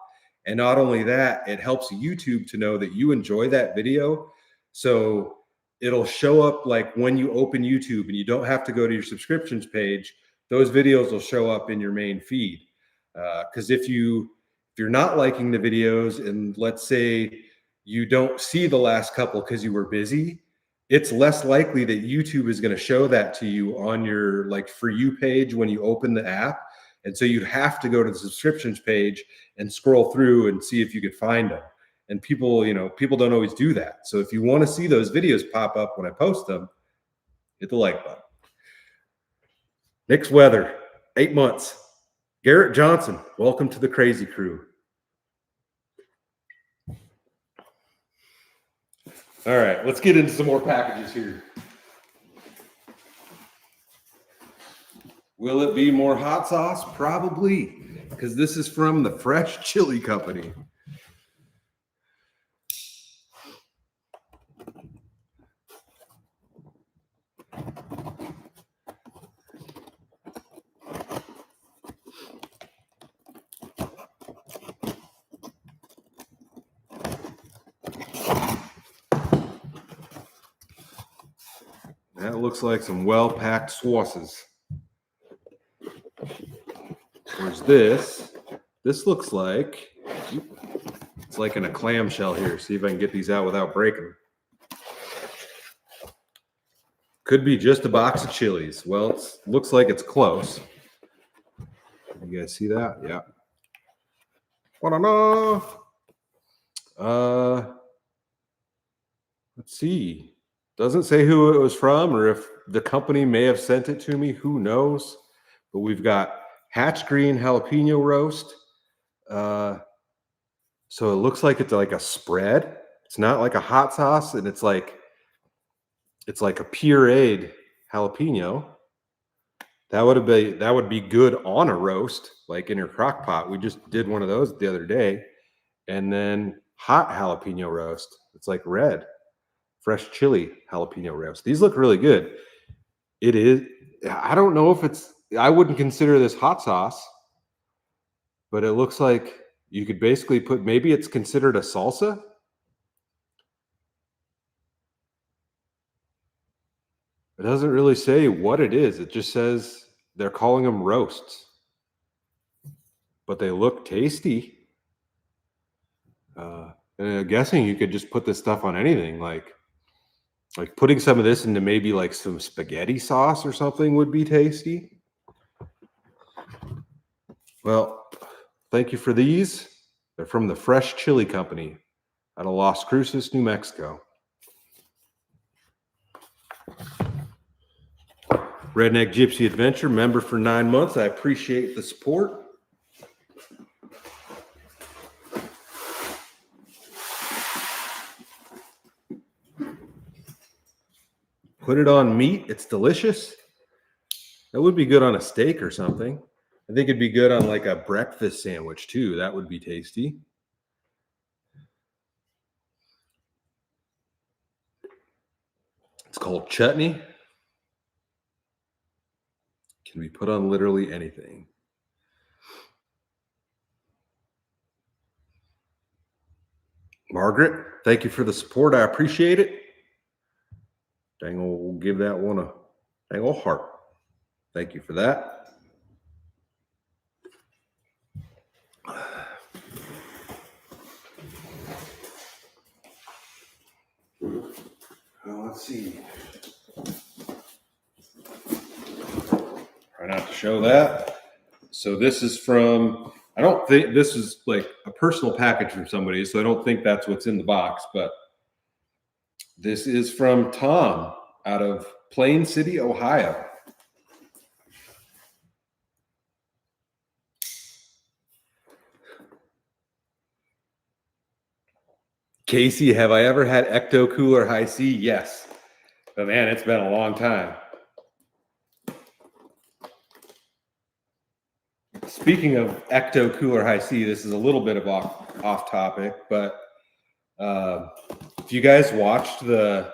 [SPEAKER 1] And not only that, it helps YouTube to know that you enjoy that video. So it'll show up like when you open YouTube and you don't have to go to your subscriptions page, those videos will show up in your main feed. Because if you're not liking the videos, and let's say you don't see the last couple because you were busy, it's less likely that YouTube is going to show that to you on your like For You page when you open the app. And so you'd have to go to the subscriptions page and scroll through and see if you could find them. And people don't always do that. So if you want to see those videos pop up when I post them, hit the like button. Nick's Weather, 8 months. Garrett Johnson, welcome to the crazy crew. All right, let's get into some more packages here. Will it be more hot sauce? Probably, because this is from the Fresh Chili Company. That looks like some well-packed sauces. Where's this? This looks like it's like in a clamshell here. See if I can get these out without breaking. Could be just a box of chilies. Well, it looks like it's close. You guys see that? Yeah. Let's see. Doesn't say who it was from or if the company may have sent it to me. Who knows? But we've got Hatch Green jalapeno roast. So it looks like it's like a spread. It's not like a hot sauce, and it's like a pureed jalapeno. That would be good on a roast, like in your crock pot. We just did one of those the other day. And then hot jalapeno roast. It's like red. Fresh chili jalapeno roast. These look really good. It is. I don't know if I wouldn't consider this hot sauce. but it looks like you could basically put, maybe it's considered a salsa. It doesn't really say what it is. It just says they're calling them roasts, but they look tasty. And I'm guessing you could just put this stuff on anything, like putting some of this into maybe like some spaghetti sauce or something would be tasty. Well, thank you for these. They're from the Fresh Chili Company out of Las Cruces, New Mexico. Redneck Gypsy Adventure, member for 9 months. I appreciate the support. Put it on meat. It's delicious. That would be good on a steak or something. I think it'd be good on like a breakfast sandwich too. That would be tasty. It's called chutney. Can be put on literally anything. Margaret, thank you for the support. I appreciate it. Dangle will give that one a dangle heart. Thank you for that. Well, let's see. Try not to show that. So this is from, I don't think this is like a personal package from somebody, so I don't think that's what's in the box, but this is from Tom out of Plain City, Ohio. Casey, have I ever had Ecto Cooler High C? Yes. But man, it's been a long time. Speaking of Ecto Cooler High C, this is a little bit of off topic, but if you guys watched the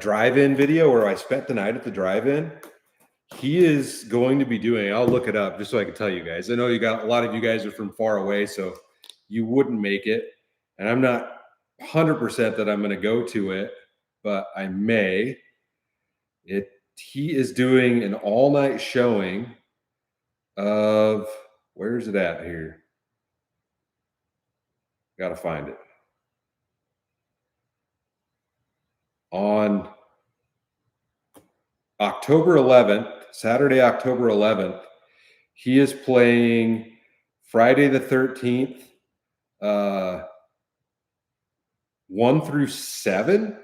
[SPEAKER 1] drive-in video where I spent the night at the drive-in, he is going to be doing, I'll look it up just so I can tell you guys. I know a lot of you guys are from far away, so you wouldn't make it. And I'm not 100% that I'm going to go to it, but I may. He is doing an all-night showing of, where is it at here? Got to find it. On October 11th, Saturday, October 11th, he is playing Friday the 13th, 1 through 7.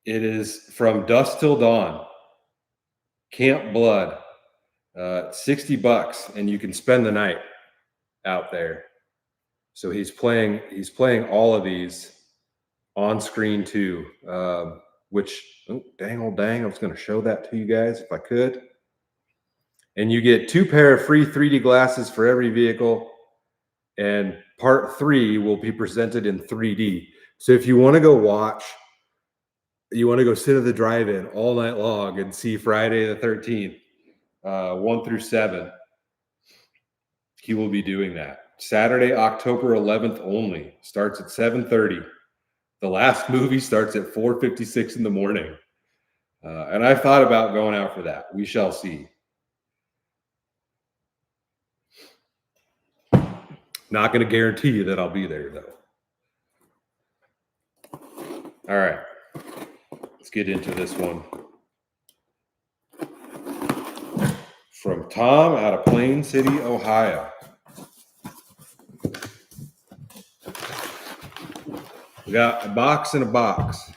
[SPEAKER 1] It is from dusk till dawn. Camp Blood. $60, and you can spend the night out there. So he's playing all of these on screen too. Which, oh, dang, I was going to show that to you guys if I could. And you get 2 pair of free 3D glasses for every vehicle. And part 3 will be presented in 3D. So if you want to go watch, you want to go sit at the drive-in all night long and see Friday the 13th, 1 through 7, he will be doing that. Saturday, October 11th only. Starts at 7:30. The last movie starts at 4:56 in the morning. And I thought about going out for that. We shall see. Not going to guarantee you that I'll be there, though. All right. Let's get into this one. From Tom out of Plain City, Ohio. We got a box in a box.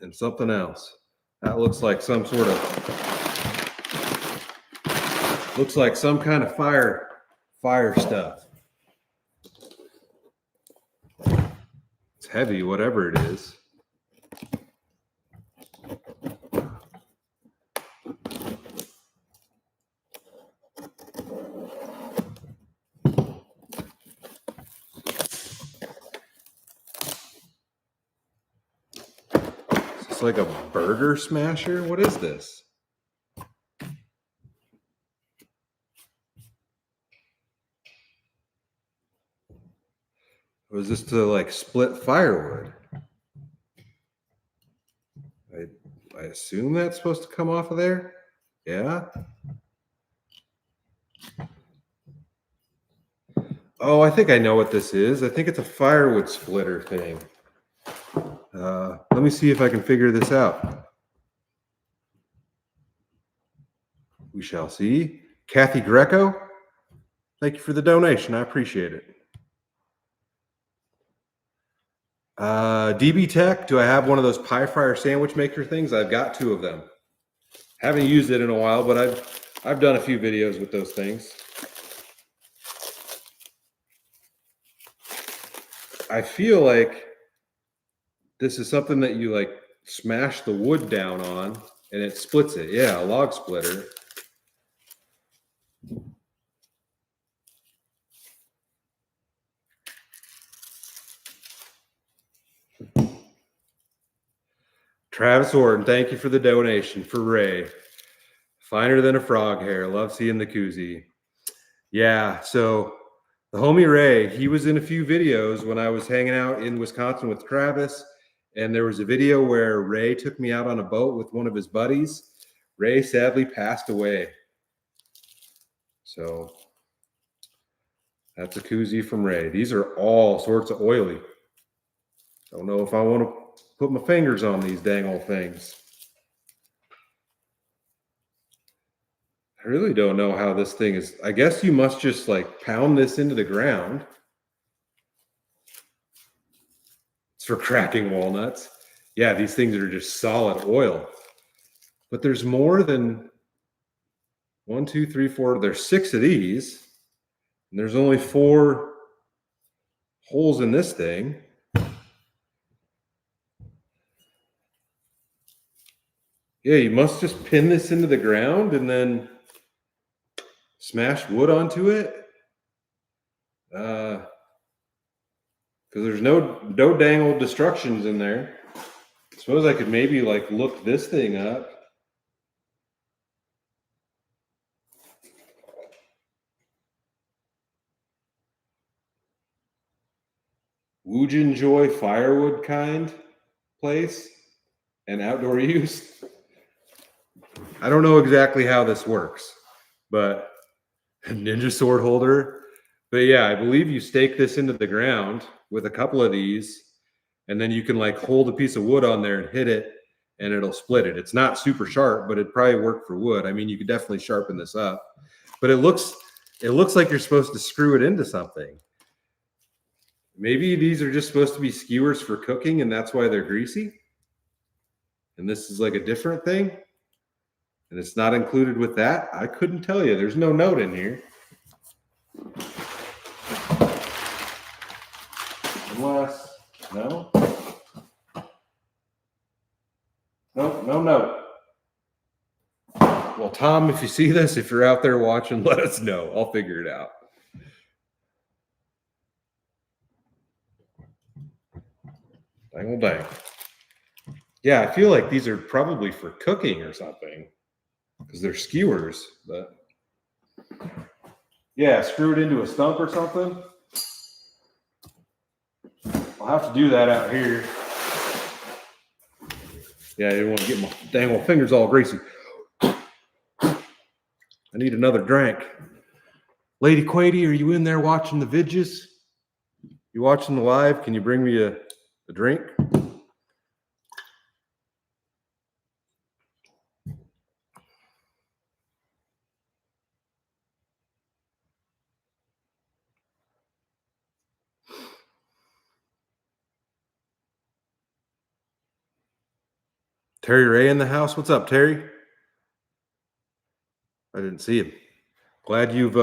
[SPEAKER 1] And something else. That looks like some sort of, looks like some kind of fire stuff. It's heavy, whatever it is. It's like a burger smasher. What is this? Was this to like split firewood? I assume that's supposed to come off of there. Yeah. Oh, I think I know what this is. I think it's a firewood splitter thing. Let me see if I can figure this out. We shall see. Kathy Greco, thank you for the donation. I appreciate it. DB Tech, do I have one of those pie fryer sandwich maker things? I've got 2 of them. Haven't used it in a while, but I've done a few videos with those things. I feel like this is something that you like smash the wood down on and it splits it. Yeah, a log splitter. Travis Orton, thank you for the donation for Ray. Finer than a frog hair. Love seeing the koozie. Yeah, so the homie Ray, he was in a few videos when I was hanging out in Wisconsin with Travis. And there was a video where Ray took me out on a boat with one of his buddies. Ray sadly passed away. So that's a koozie from Ray. These are all sorts of oily. Don't know if I want to put my fingers on these dang old things. I really don't know how this thing is. I guess you must just like pound this into the ground. It's for cracking walnuts. Yeah, these things are just solid oil. But there's more than 1, 2, 3, 4. There's 6 of these. And there's only 4 holes in this thing. Yeah, you must just pin this into the ground and then smash wood onto it. Because there's no dang old destructions in there. I suppose I could maybe like look this thing up. Woojin Joy Firewood kind place and outdoor use. I don't know exactly how this works, but ninja sword holder. But yeah, I believe you stake this into the ground with a couple of these, and then you can like hold a piece of wood on there and hit it, and it'll split it. It's not super sharp, but it'd probably work for wood. I mean, you could definitely sharpen this up, but it looks like you're supposed to screw it into something. Maybe these are just supposed to be skewers for cooking, and that's why they're greasy. And this is like a different thing, and it's not included with that. I couldn't tell you. There's no note in here. Unless, no. Nope, no note. Well, Tom, if you see this, if you're out there watching, let us know. I'll figure it out. Dang old dang. Yeah, I feel like these are probably for cooking or something because they're skewers, but yeah, screw it into a stump or something. I'll have to do that out here. Yeah, I didn't want to get my dang old fingers all greasy. I need another drink. Lady Quady, are you in there watching the vidges? You watching the live? Can you bring me a drink? Terry Ray in the house. What's up, Terry? I didn't see him. Glad you've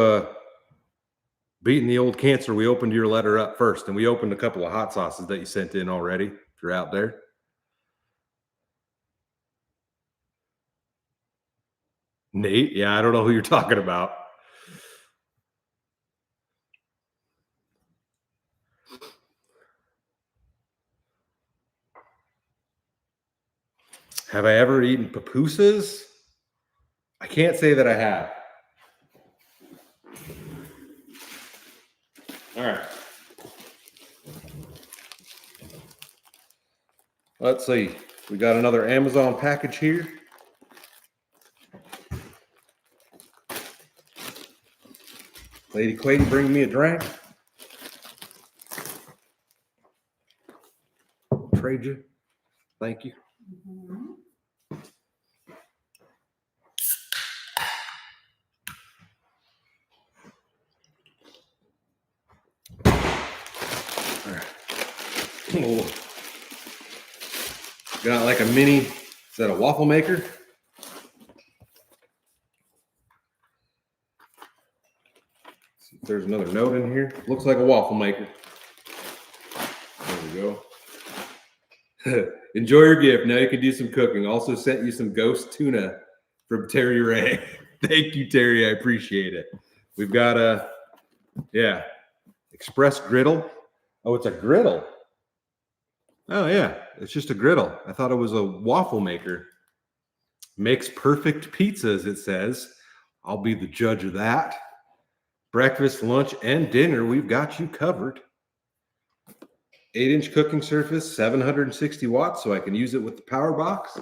[SPEAKER 1] beaten the old cancer. We opened your letter up first, and we opened a couple of hot sauces that you sent in already. If you're out there. Nate? Yeah, I don't know who you're talking about. Have I ever eaten pupusas? I can't say that I have. All right. Let's see. We got another Amazon package here. Lady Quady, bring me a drink. Trade you. Thank you. All right. Oh. Got like a mini, is that a waffle maker? See if there's another note in here. Looks like a waffle maker. There we go. Enjoy your gift. Now you can do some cooking. Also sent you some ghost tuna from Terry Ray. Thank you, Terry. I appreciate it. We've got a, express griddle. Oh, it's a griddle. Oh, yeah. It's just a griddle. I thought it was a waffle maker. Makes perfect pizzas, it says. I'll be the judge of that. Breakfast, lunch, and dinner, we've got you covered. 8-inch cooking surface, 760 watts, so I can use it with the power box.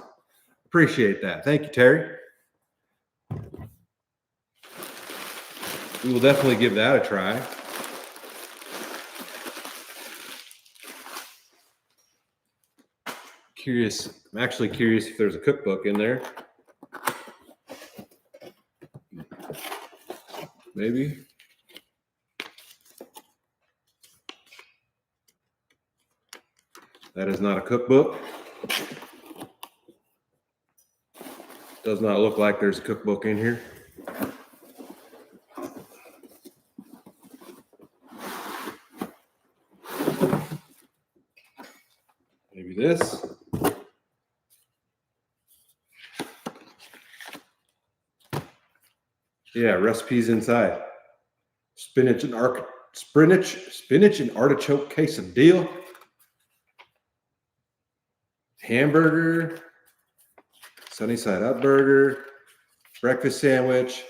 [SPEAKER 1] Appreciate that. Thank you, Terry. We will definitely give that a try. I'm actually curious if there's a cookbook in there. Maybe. That is not a cookbook. Does not look like there's a cookbook in here. Maybe this. Yeah, recipes inside. Spinach and artichoke quesadilla. Hamburger. Sunny side up burger. Breakfast sandwich.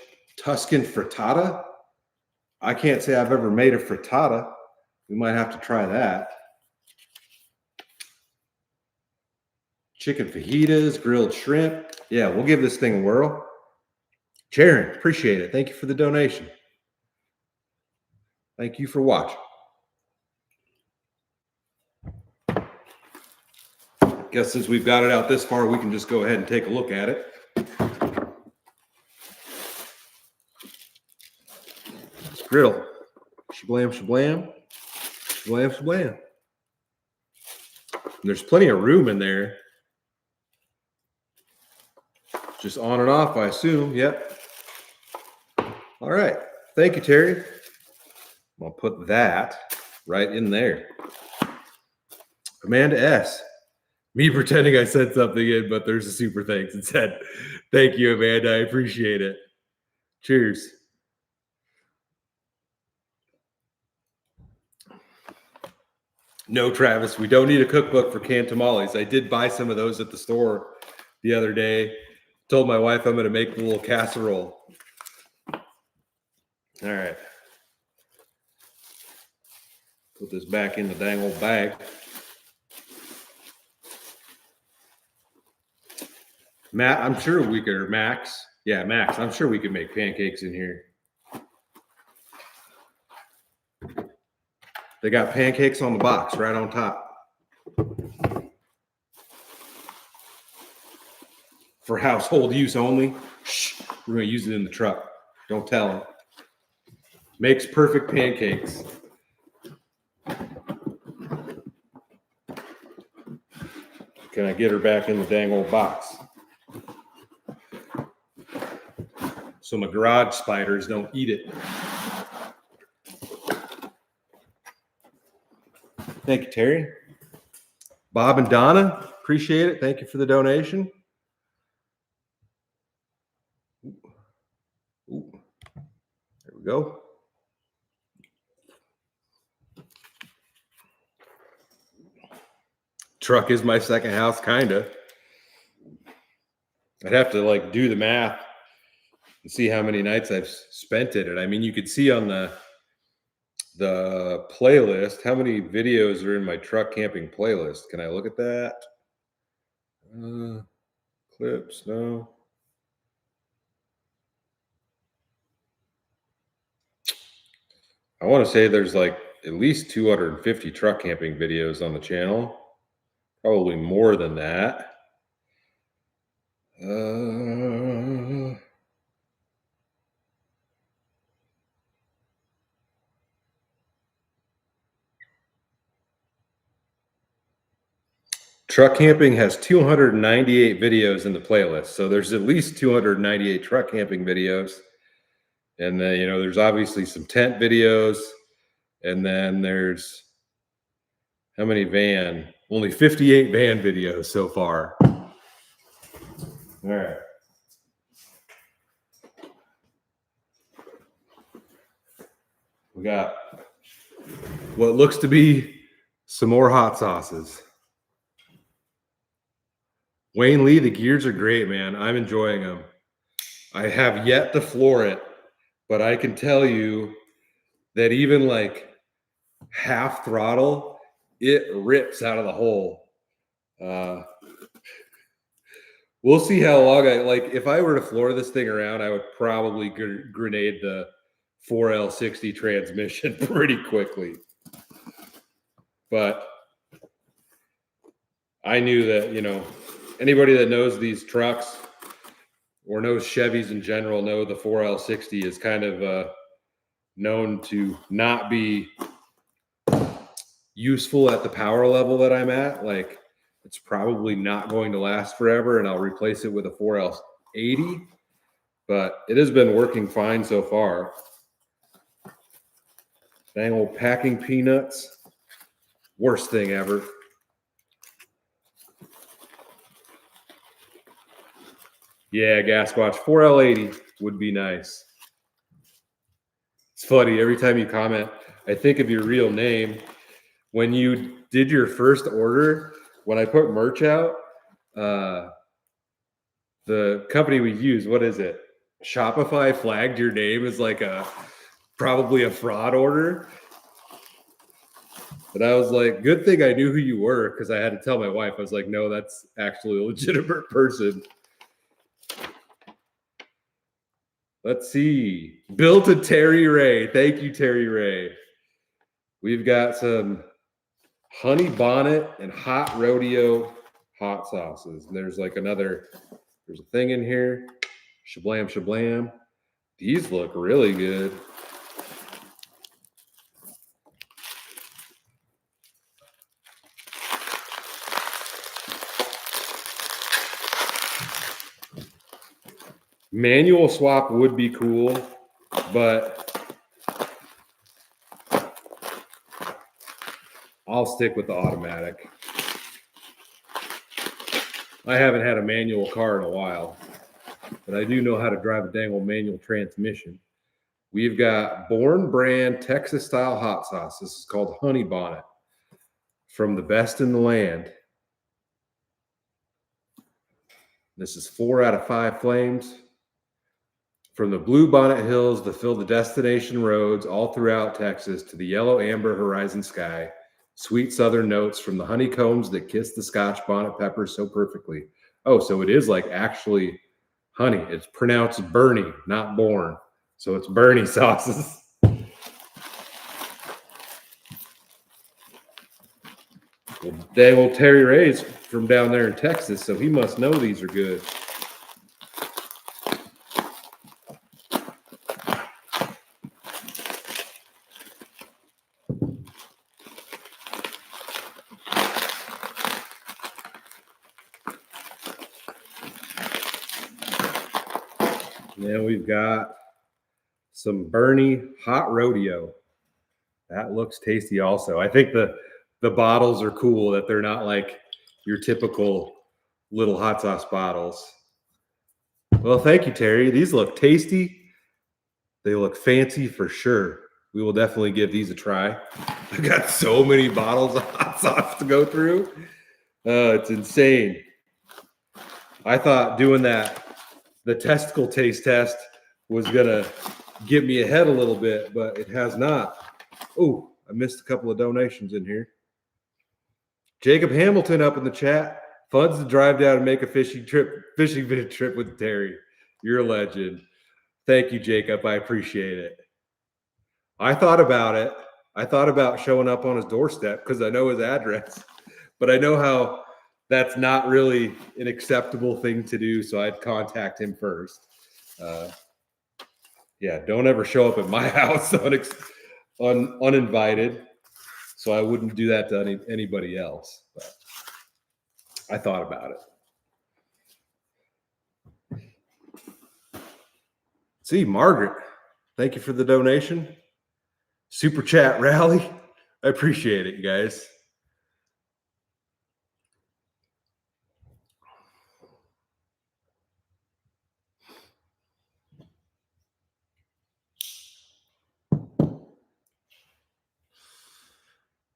[SPEAKER 1] Tuscan frittata. I can't say I've ever made a frittata. We might have to try that. Chicken fajitas, grilled shrimp. Yeah, we'll give this thing a whirl. Sharon, appreciate it. Thank you for the donation. Thank you for watching. Guess since we've got it out this far, we can just go ahead and take a look at it. It's griddle. Shablam, shablam. Shablam, shablam. And there's plenty of room in there. Just on and off, I assume. Yep. All right. Thank you, Terry. I'll put that right in there. Amanda S. Me pretending I said something in, but there's a super thanks and said, thank you, Amanda. I appreciate it. Cheers. No, Travis, we don't need a cookbook for canned tamales. I did buy some of those at the store the other day. Told my wife I'm going to make a little casserole. All right. Put this back in the dang old bag. Matt, I'm sure we could, or Max. Yeah, Max, I'm sure we could make pancakes in here. They got pancakes on the box right on top. For household use only. Shh, we're going to use it in the truck. Don't tell them. Makes perfect pancakes. Can I get her back in the dang old box? So my garage spiders don't eat it. Thank you, Terry. Bob and Donna, appreciate it. Thank you for the donation. Ooh. There we go. Truck is my second house, kind of. I'd have to like do the math and see how many nights I've spent in it. I mean, you could see on the playlist how many videos are in my truck camping playlist. Can I look at that? Clips, no. I want to say there's like at least 250 truck camping videos on the channel. Probably more than that. Truck camping has 298 videos in the playlist. So there's at least 298 truck camping videos. And then, you know, there's obviously some tent videos. And then there's how many van? Only 58 van videos so far. All right. We got what looks to be some more hot sauces. Wayne Lee, the gears are great, man. I'm enjoying them. I have yet to floor it, but I can tell you that even like half throttle, it rips out of the hole. We'll see how long if I were to floor this thing around, I would probably grenade the 4L60 transmission pretty quickly. But I knew that, you know, anybody that knows these trucks or knows Chevys in general know the 4L60 is kind of known to not be useful at the power level that I'm at. Like, it's probably not going to last forever, and I'll replace it with a 4L80. But it has been working fine so far. Dang old packing peanuts. Worst thing ever. Yeah, Gasquatch, 4L80 would be nice. It's funny, every time you comment, I think of your real name. When you did your first order, when I put merch out, the company we use, what is it? Shopify flagged your name as like probably a fraud order. And I was like, good thing I knew who you were, because I had to tell my wife. I was like, no, that's actually a legitimate person. Let's see. Bill to Terry Ray. Thank you, Terry Ray. We've got some honey bonnet and hot rodeo hot sauces. And there's like there's a thing in here. Shablam, shablam. These look really good. Manual swap would be cool, but I'll stick with the automatic. I haven't had a manual car in a while, but I do know how to drive a dang old manual transmission. We've got Born brand Texas style hot sauce. This is called Honey Bonnet, from the best in the land. This is 4 out of 5 flames. From the Blue Bonnet Hills that fill the destination roads all throughout Texas to the yellow amber horizon sky, sweet southern notes from the honeycombs that kiss the Scotch bonnet peppers so perfectly. Oh, so it is like actually honey. It's pronounced Bernie, not Born. So it's Bernie sauces. Well, dang old Terry Ray's from down there in Texas, so he must know these are good. Then we've got some Bernie Hot Rodeo. That looks tasty also. I think the bottles are cool, that they're not like your typical little hot sauce bottles. Well, thank you, Terry. These look tasty. They look fancy for sure. We will definitely give these a try. I've got so many bottles of hot sauce to go through. It's insane. I thought doing the testicle taste test was gonna get me ahead a little bit, but it has not. Oh, I missed a couple of donations in here. Jacob Hamilton up in the chat. Funds to drive down and make a fishing trip with Terry. You're a legend. Thank you, Jacob. I appreciate it. I thought about it. I thought about showing up on his doorstep because I know his address, but I know how that's not really an acceptable thing to do. So I'd contact him first. Yeah, don't ever show up at my house uninvited. So I wouldn't do that to anybody else. But I thought about it. See, Margaret, thank you for the donation. Super chat rally. I appreciate it, you guys.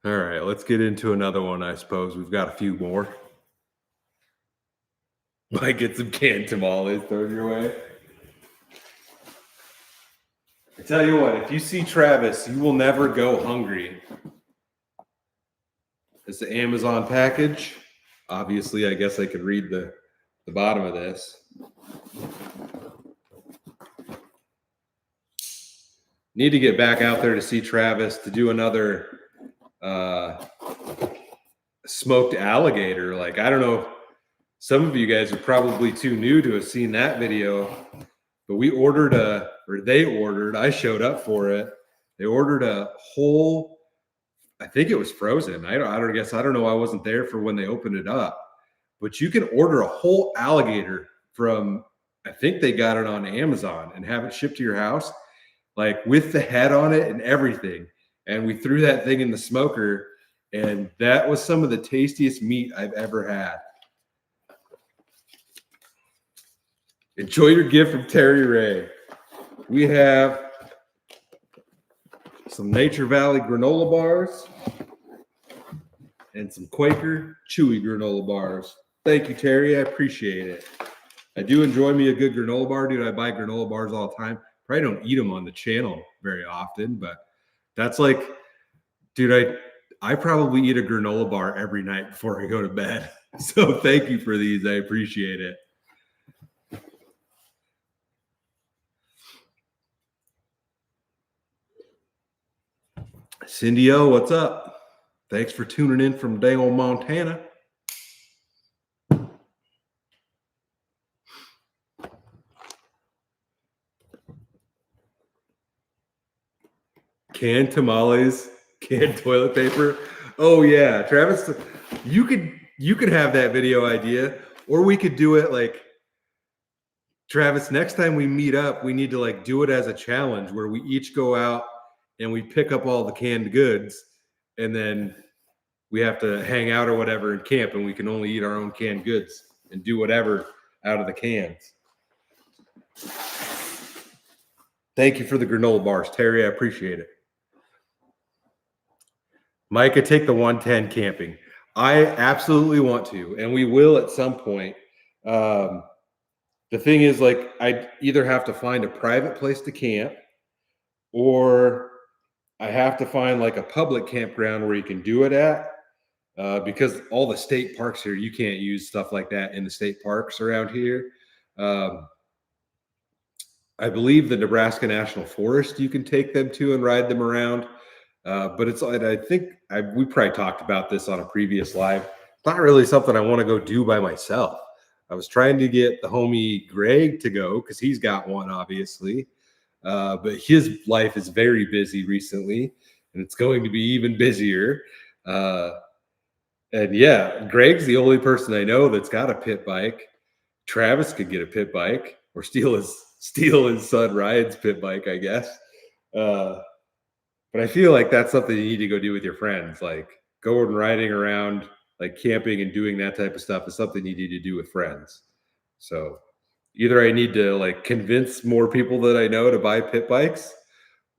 [SPEAKER 1] All right, let's get into another one, I suppose. We've got a few more. Might get some canned tamales thrown your way. I tell you what, if you see Travis, you will never go hungry. It's the Amazon package. Obviously, I guess I could read the bottom of this. Need to get back out there to see Travis to do another smoked alligator. Like, I don't know, some of you guys are probably too new to have seen that video, but we ordered I showed up for it. They ordered a whole, I think it was frozen. I don't know. I wasn't there for when they opened it up, but you can order a whole alligator from, I think they got it on Amazon and have it shipped to your house, like with the head on it and everything. And we threw that thing in the smoker, and that was some of the tastiest meat I've ever had. Enjoy your gift from Terry Ray. We have some Nature Valley granola bars and some Quaker chewy granola bars. Thank you, Terry. I appreciate it. I do enjoy me a good granola bar, dude. I buy granola bars all the time. Probably don't eat them on the channel very often, but that's like, dude, I probably eat a granola bar every night before I go to bed. So thank you for these. I appreciate it. Cindy O, what's up? Thanks for tuning in from dang old Montana. Canned tamales, canned toilet paper. Oh yeah, Travis, you could have that video idea, or we could do it like, Travis, next time we meet up, we need to like do it as a challenge where we each go out and we pick up all the canned goods, and then we have to hang out or whatever and camp, and we can only eat our own canned goods and do whatever out of the cans. Thank you for the granola bars, Terry. I appreciate it. Micah, take the 110 camping. I absolutely want to, and we will at some point. The thing is, like, I either have to find a private place to camp, or I have to find like a public campground where you can do it at, because all the state parks here, you can't use stuff like that in the state parks around here. I believe the Nebraska National Forest, you can take them to and ride them around. But I think we probably talked about this on a previous live. It's not really something I want to go do by myself. I was trying to get the homie Greg to go because he's got one, obviously. But his life is very busy recently, and it's going to be even busier. And yeah, Greg's the only person I know that's got a pit bike. Travis could get a pit bike or steal his son Ryan's pit bike, I guess. But I feel like that's something you need to go do with your friends. Like going riding around, like camping and doing that type of stuff is something you need to do with friends. So either I need to like convince more people that I know to buy pit bikes,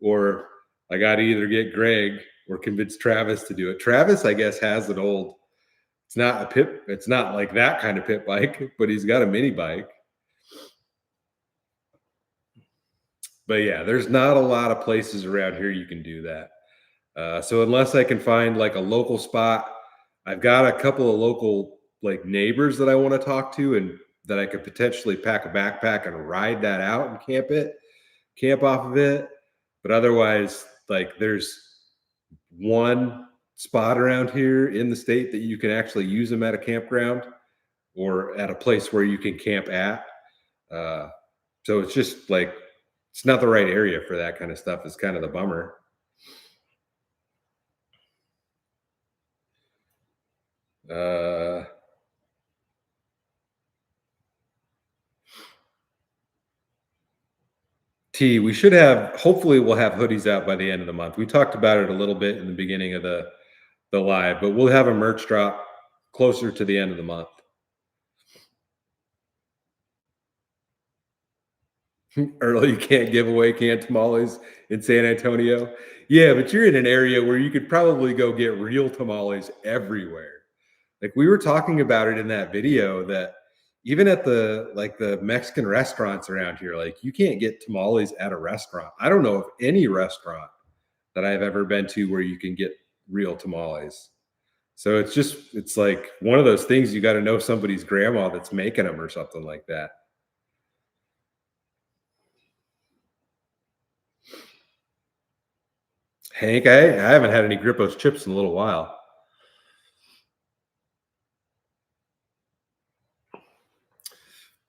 [SPEAKER 1] or I got to either get Greg or convince Travis to do it. Travis, I guess, has an old It's not a pit. It's not like that kind of pit bike, but he's got a mini bike. But yeah, there's not a lot of places around here you can do that. So unless I can find like a local spot, I've got a couple of local like neighbors that I want to talk to and that I could potentially pack a backpack and ride that out and camp off of it. But otherwise, like there's one spot around here in the state that you can actually use them at a campground or at a place where you can camp at. Uh, so it's just like it's not the right area for that kind of stuff. It's kind of the bummer. Uh, we should have. Hopefully, we'll have hoodies out by the end of the month. We talked about it a little bit in the beginning of the live, but we'll have a merch drop closer to the end of the month. Early, you can't give away canned tamales in San Antonio. Yeah, but you're in an area where you could probably go get real tamales everywhere. Like we were talking about it in that video that even at the Mexican restaurants around here, like you can't get tamales at a restaurant. I don't know of any restaurant that I've ever been to where you can get real tamales. So it's like one of those things you got to know somebody's grandma that's making them or something like that. Hank, I haven't had any Grippo's chips in a little while.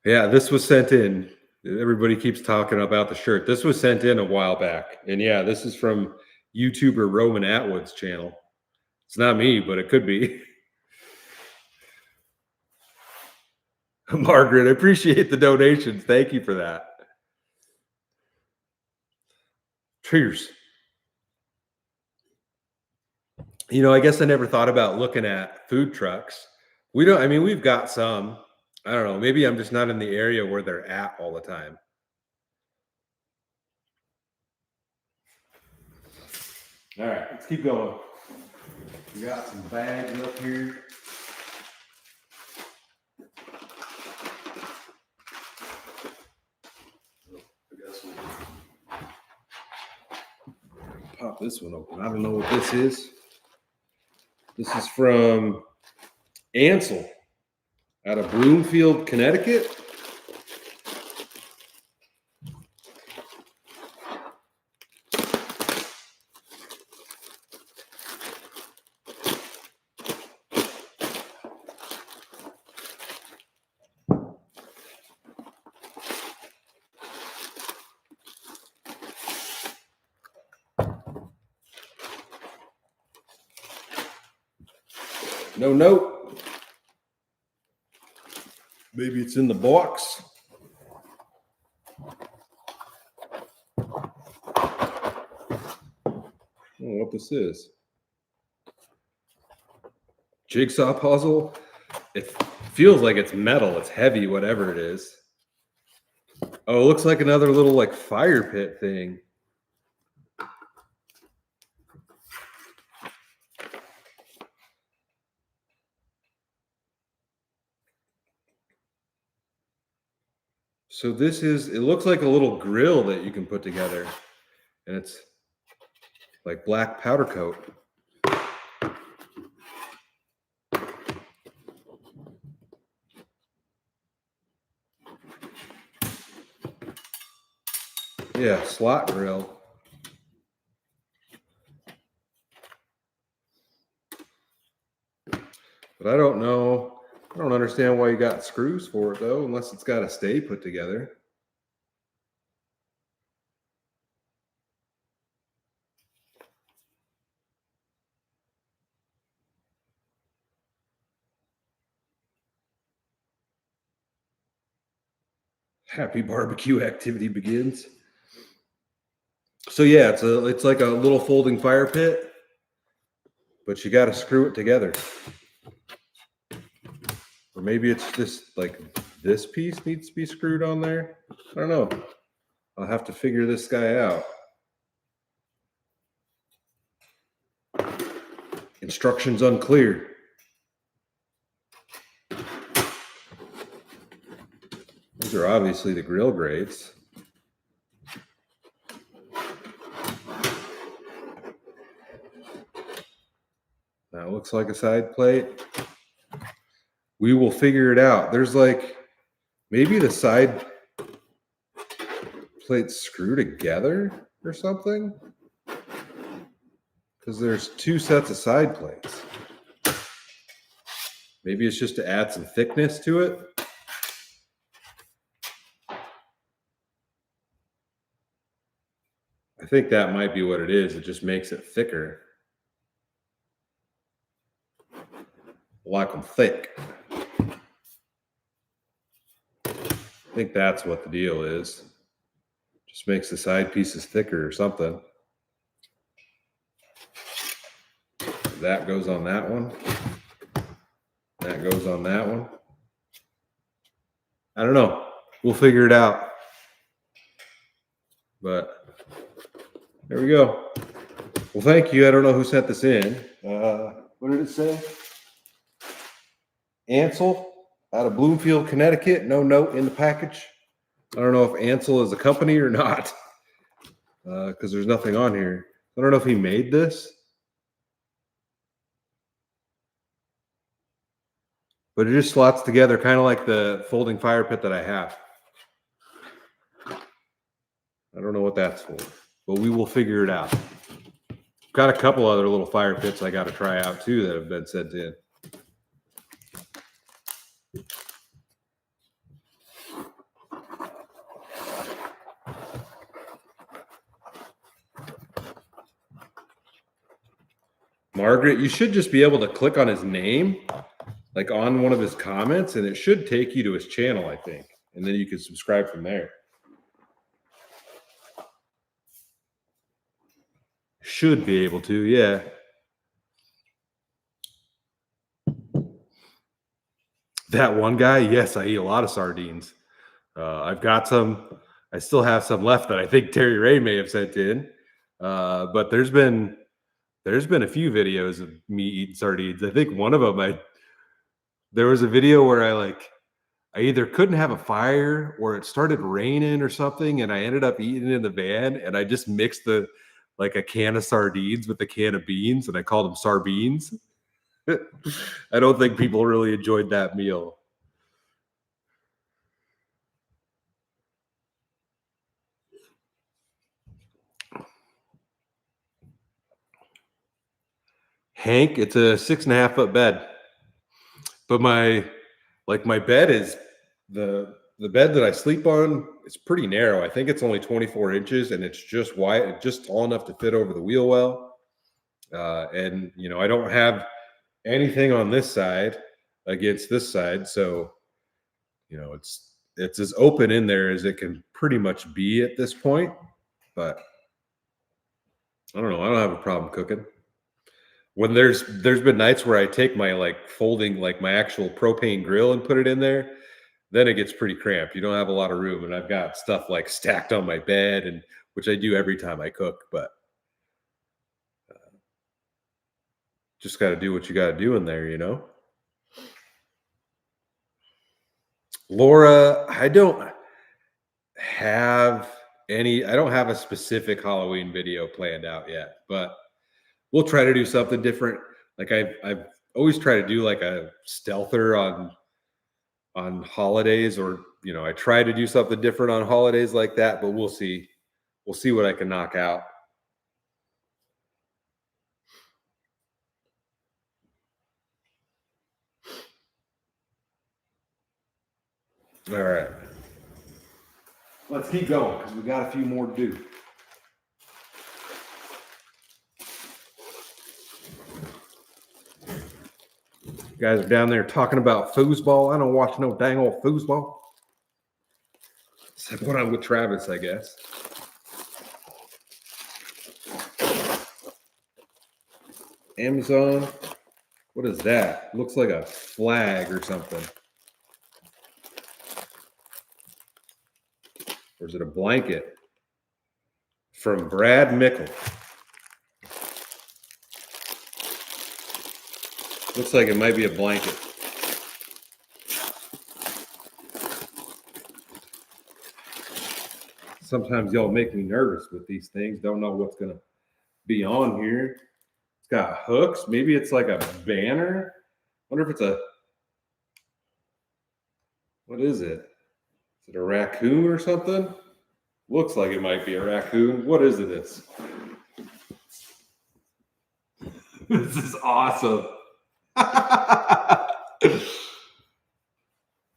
[SPEAKER 1] Yeah, this was sent in. Everybody keeps talking about the shirt. This was sent in a while back. And yeah, this is from YouTuber Roman Atwood's channel. It's not me, but it could be. Margaret, I appreciate the donations. Thank you for that. Cheers. You know, I guess I never thought about looking at food trucks. I mean, we've got some. I don't know. Maybe I'm just not in the area where they're at all the time. All right, let's keep going. We got some bags up here. Pop this one open. I don't know what this is. This is from Ansel out of Bloomfield, Connecticut. No note. Maybe it's in the box. I don't know what this is. Jigsaw puzzle. It feels like it's metal. It's heavy, whatever it is. Oh, it looks like another little like fire pit thing. So it looks like a little grill that you can put together. And it's like black powder coat. Yeah, slot grill. But I don't know. I don't understand why you got screws for it though, unless it's got to stay put together. Happy barbecue activity begins. So yeah, it's like a little folding fire pit, but you got to screw it together. Or maybe it's just like this piece needs to be screwed on there. I don't know. I'll have to figure this guy out. Instructions unclear. These are obviously the grill grades. That looks like a side plate. We will figure it out. There's like maybe the side plates screw together or something, because there's two sets of side plates. Maybe it's just to add some thickness to it. I think that might be what it is. It just makes it thicker. I like them thick. I think that's what the deal is. Just makes the side pieces thicker or something. That goes on that one. That goes on that one. I don't know. We'll figure it out. But there we go. Well, thank you. I don't know who sent this in. What did it say? Ansel out of Bloomfield, Connecticut. No note in the package. I don't know if Ansel is a company or not, because there's nothing on here. I don't know if he made this, but it just slots together kind of like the folding fire pit that I have. I don't know what that's for, but we will figure it out. Got a couple other little fire pits I got to try out too that have been sent in. Margaret, you should just be able to click on his name, like on one of his comments, and it should take you to his channel, I think. And then you can subscribe from there. Should be able to, yeah. That one guy, yes, I eat a lot of sardines. I've got some. I still have some left that I think Terry Ray may have sent in. But there's been a few videos of me eating sardines. I think one of them, there was a video where I either couldn't have a fire or it started raining or something, and I ended up eating in the van, and I just mixed a can of sardines with a can of beans, and I called them Sardines. I don't think people really enjoyed that meal. Hank, it's a 6.5 foot bed, but my bed is the bed that I sleep on is pretty narrow. I think it's only 24 inches, and it's just wide, just tall enough to fit over the wheel well. And I don't have anything on this side against this side, so it's as open in there as it can pretty much be at this point. But I don't know. I don't have a problem cooking. When there's been nights where I take my folding my actual propane grill and put it in there, then it gets pretty cramped. You don't have a lot of room, and I've got stuff stacked on my bed, and which I do every time I cook. But just got to do what you got to do in there, Laura, I don't have a specific Halloween video planned out yet, but we'll try to do something different. I've always tried to do a stealther on holidays, or I try to do something different on holidays like that, but we'll see what I can knock out. All right, let's keep going because we got a few more to do. You guys are down there talking about foosball. I don't watch no dang old foosball. Except when I'm with Travis, I guess. Amazon. What is that? Looks like a flag or something. Or is it a blanket? From Brad Mickle. Looks like it might be a blanket. sometimes y'all make me nervous with these things. Don't know what's going to be on here. It's got hooks. Maybe it's like a banner. Wonder if it's a, what is it? Is it a raccoon or something? Looks like it might be a raccoon. What is this? This is awesome.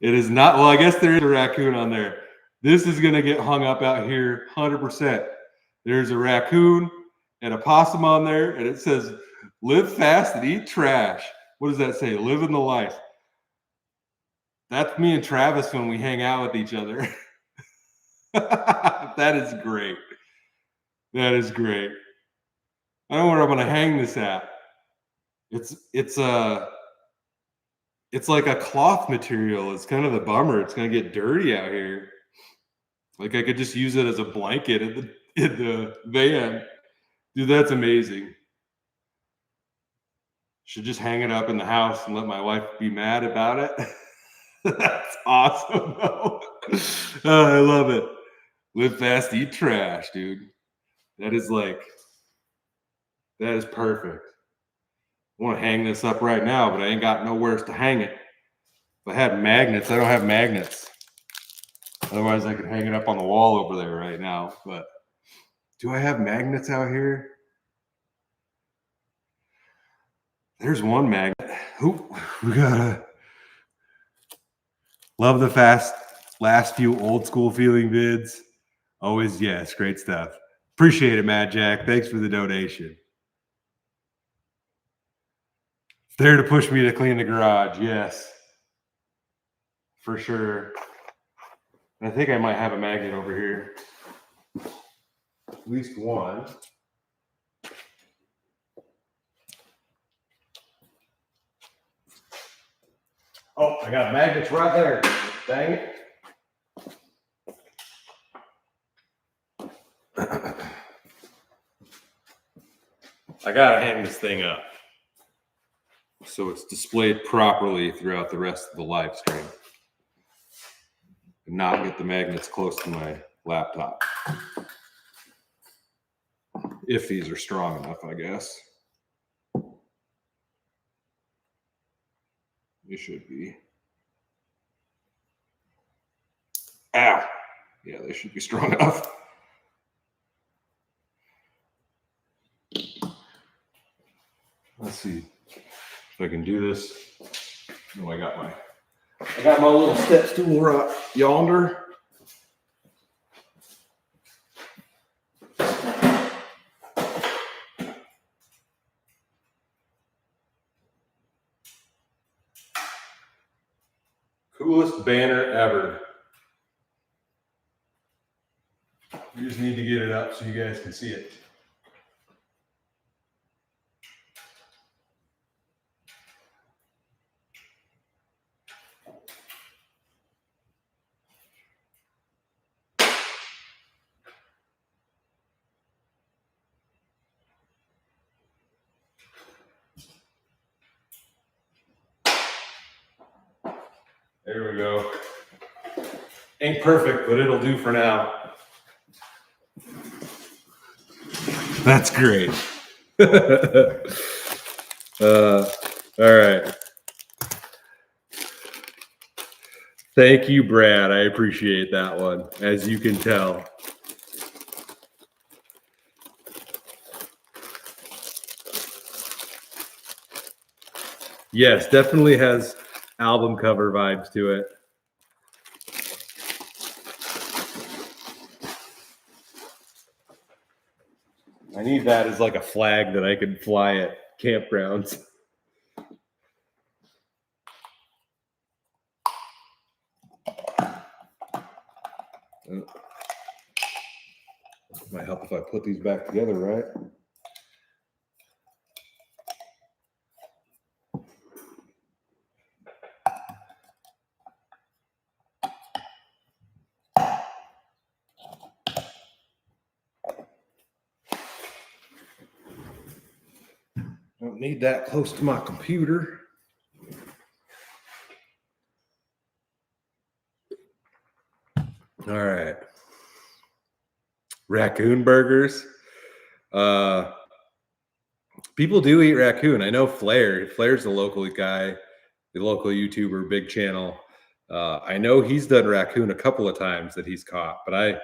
[SPEAKER 1] It is not, well, I guess there is a raccoon on there. This is going to get hung up out here 100%. There's a raccoon and a possum on there, and it says, live fast and eat trash. What does that say? Living the life. That's me and Travis when we hang out with each other. That is great. That is great. I don't know where I'm going to hang this at. It's like a cloth material. It's kind of the bummer. It's going to get dirty out here. Like I could just use it as a blanket in the van. Dude, that's amazing. Should just hang it up in the house and let my wife be mad about it. That's awesome, though. Oh, I love it. Live fast, eat trash, dude. That is perfect. I want to hang this up right now, but I ain't got nowhere to hang it. If I had magnets, I don't have magnets. Otherwise, I could hang it up on the wall over there right now. But do I have magnets out here? There's one magnet. Oop, we gotta love the last few old school feeling vids. Always, yes, great stuff. Appreciate it, Matt Jack. Thanks for the donation. It's there to push me to clean the garage. Yes, for sure. I think I might have a magnet over here. At least one. Oh, I got magnets right there. Dang it. I gotta hang this thing up so it's displayed properly throughout the rest of the live stream and not get the magnets close to my laptop. If these are strong enough, I guess. They should be. Ow! Yeah, they should be strong enough. Let's see if I can do this. Oh, I got my little step stool right yonder. Coolest banner ever. We just need to get it up so you guys can see it. There we go. Ain't perfect, but it'll do for now. That's great. All right. Thank you, Brad. I appreciate that one, as you can tell. Yes, definitely has album cover vibes to it. I need that as like a flag that I could fly at campgrounds. Might help if I put these back together, right? Don't need that close to my computer. All right. Raccoon burgers. Uh, People do eat raccoon. I know Flair. Flair's the local guy, the local YouTuber, big channel. I know he's done raccoon a couple of times that he's caught, but I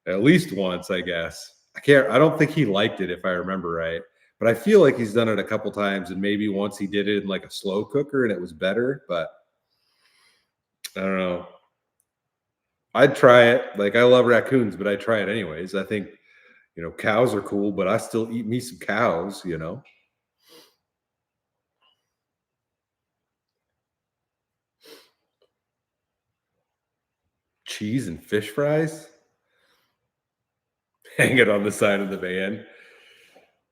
[SPEAKER 1] at least once, I guess. I can't. I don't think he liked it, if I remember right. But I feel like he's done it a couple times, and maybe once he did it in like a slow cooker, and it was better. But I don't know. I'd try it. Like I love raccoons, but I try it anyways. I think cows are cool, but I still eat me some cows. Cheese and fish fries. Hang it on the side of the van.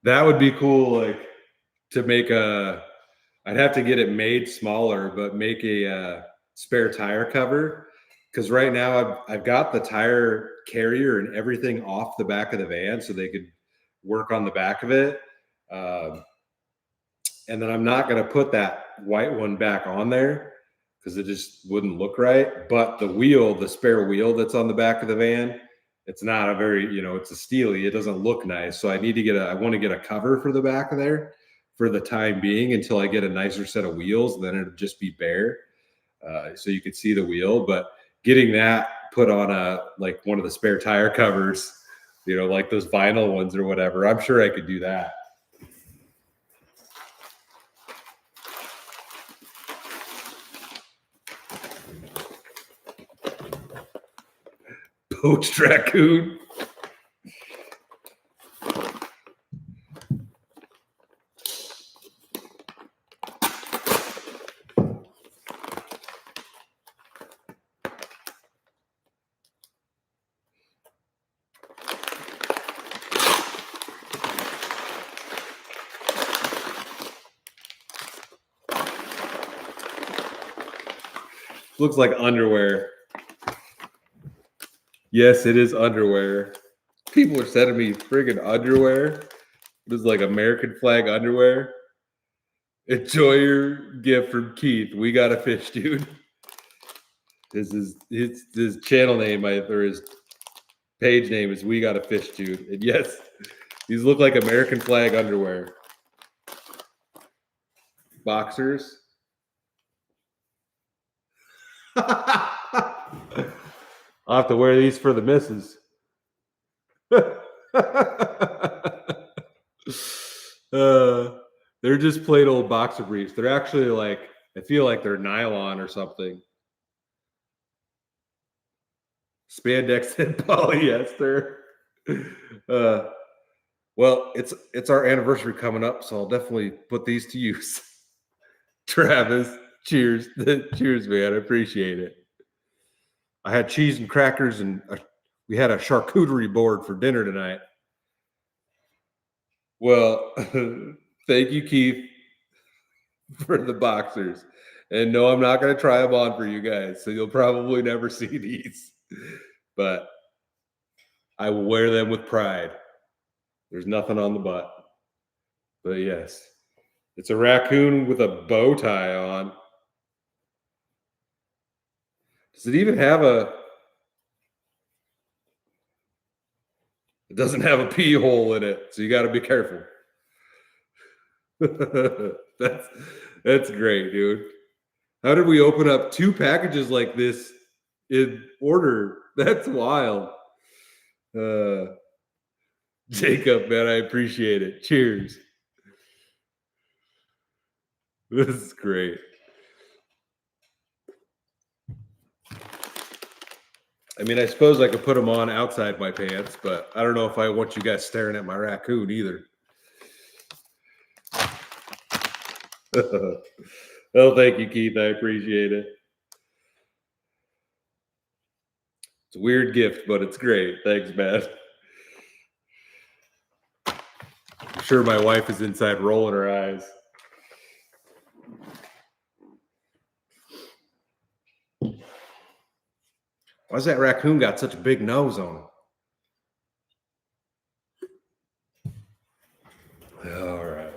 [SPEAKER 1] That would be cool. Like to make a. I'd have to get it made smaller, but make a spare tire cover. Because right now I've got the tire carrier and everything off the back of the van, so they could work on the back of it. Um, and then I'm not going to put that white one back on there because it just wouldn't look right. But the wheel, the spare wheel that's on the back of the van, it's not a very, it's a steely. It doesn't look nice. So I want to get a cover for the back of there for the time being until I get a nicer set of wheels. Then it'll just be bare. So you could see the wheel. But getting that put on like one of the spare tire covers, like those vinyl ones or whatever, I'm sure I could do that. Poached raccoon. Looks like underwear. Yes, it is underwear. People are sending me friggin' underwear. This is like American flag underwear. Enjoy your gift from Keith. We got a fish, dude. His channel name, or his page name is We Got a Fish, dude. And yes, these look like American flag underwear. Boxers. I'll have to wear these for the missus. They're just plain old boxer briefs. They're actually like, I feel like they're nylon or something. Spandex and polyester. Well, it's our anniversary coming up, so I'll definitely put these to use. Travis, cheers. Cheers, man. I appreciate it. I had cheese and crackers, and we had a charcuterie board for dinner tonight. Well, thank you, Keith, for the boxers. And no, I'm not going to try them on for you guys, so you'll probably never see these. But I will wear them with pride. There's nothing on the butt. But yes, it's a raccoon with a bow tie on. Does it even have a... It doesn't have a pee hole in it, so you got to be careful. That's great, dude. How did we open up 2 packages like this in order? That's wild. Jacob, man, I appreciate it. Cheers. This is great. I mean, I suppose I could put them on outside my pants, but I don't know if I want you guys staring at my raccoon either. Well, thank you, Keith. I appreciate it. It's a weird gift, but it's great. Thanks, man. I'm sure my wife is inside rolling her eyes. Why's that raccoon got such a big nose on him? All right.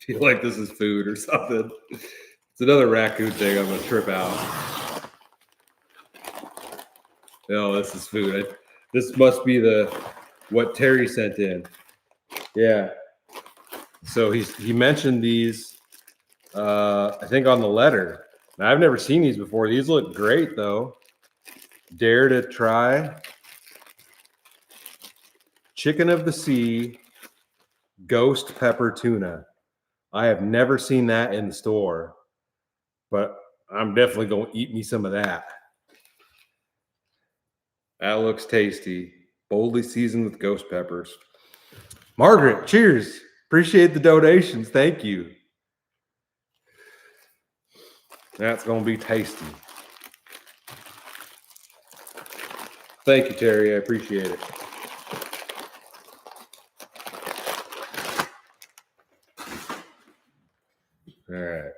[SPEAKER 1] feel like this is food or something. It's another raccoon thing. I'm gonna trip out. No, this is food. This must be what Terry sent in. Yeah. So he mentioned these. I think on the letter. Now, I've never seen these before. These look great though. Dare to try. Chicken of the sea, ghost pepper tuna. I have never seen that in the store, but I'm definitely going to eat me some of that. That looks tasty. Boldly seasoned with ghost peppers. Margaret, cheers. Appreciate the donations. Thank you. That's going to be tasty. Thank you, Terry. I appreciate it. All right.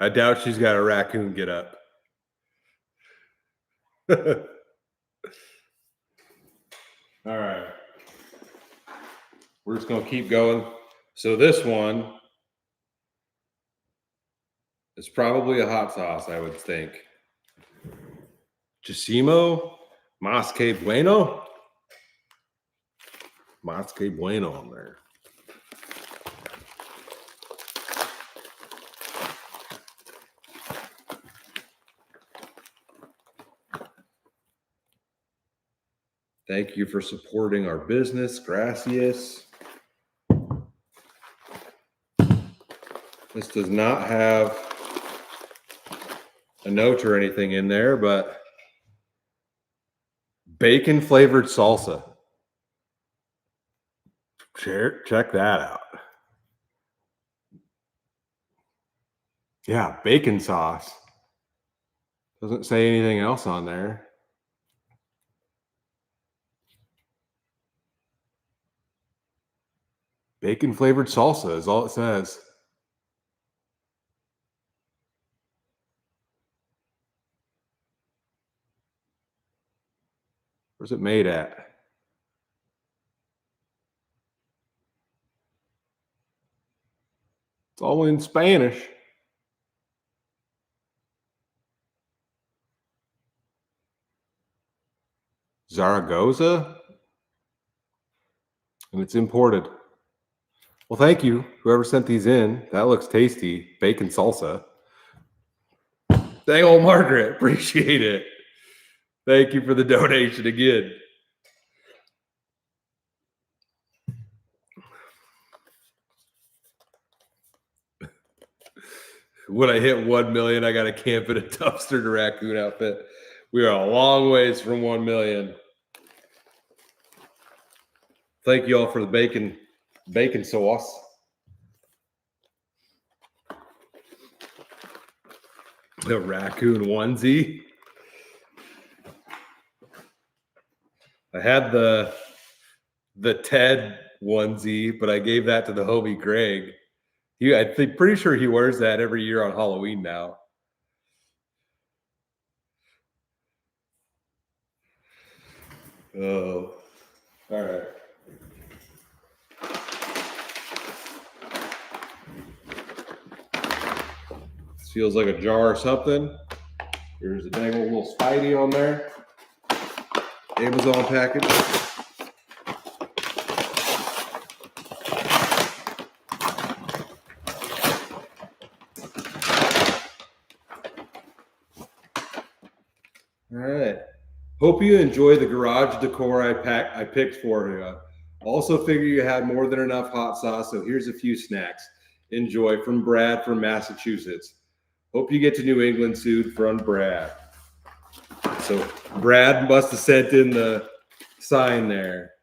[SPEAKER 1] I doubt she's got a raccoon get up. All right. We're just going to keep going. So this one is probably a hot sauce, I would think. Gisimo, Mas que bueno. Mas que bueno on there. Thank you for supporting our business. Gracias. This does not have a note or anything in there, but bacon flavored salsa. Check that out. Yeah, bacon sauce. Doesn't say anything else on there. Bacon flavored salsa is all it says. Where's it made at? It's all in Spanish. Zaragoza? And it's imported. Well, thank you, whoever sent these in. That looks tasty. Bacon salsa. Dang old Margaret. Appreciate it. Thank you for the donation again. When I hit 1 million, I got to camp in a dumpster to raccoon outfit. We are a long ways from 1 million. Thank you all for the bacon sauce. The raccoon onesie. I had the Ted onesie, but I gave that to the homie Greg. I'm pretty sure he wears that every year on Halloween now. Oh, all right. This feels like a jar or something. There's a dang old little Spidey on there. Amazon package. All right. Hope you enjoy the garage decor I picked for you. Also figure you had more than enough hot sauce, so here's a few snacks. Enjoy from Brad from Massachusetts. Hope you get to New England soon from Brad. So Brad must have sent in the sign there.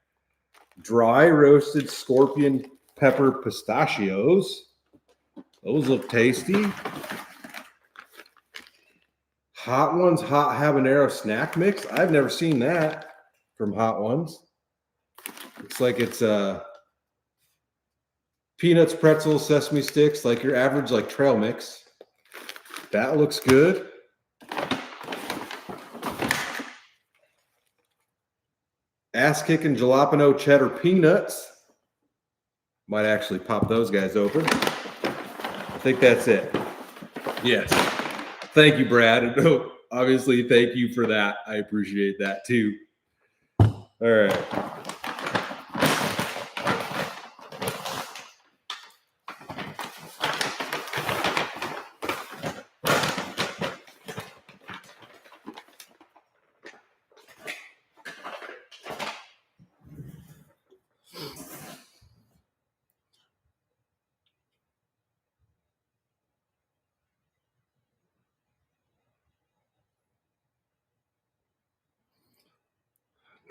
[SPEAKER 1] Dry roasted scorpion pepper pistachios. Those look tasty. Hot Ones hot habanero snack mix. I've never seen that from Hot Ones. Looks like it's peanuts, pretzels, sesame sticks, like your average like trail mix. That looks good. Ass-kicking jalapeno cheddar peanuts. Might actually pop those guys open. I think that's it. Yes. Thank you, Brad. No, obviously, thank you for that. I appreciate that too. All right.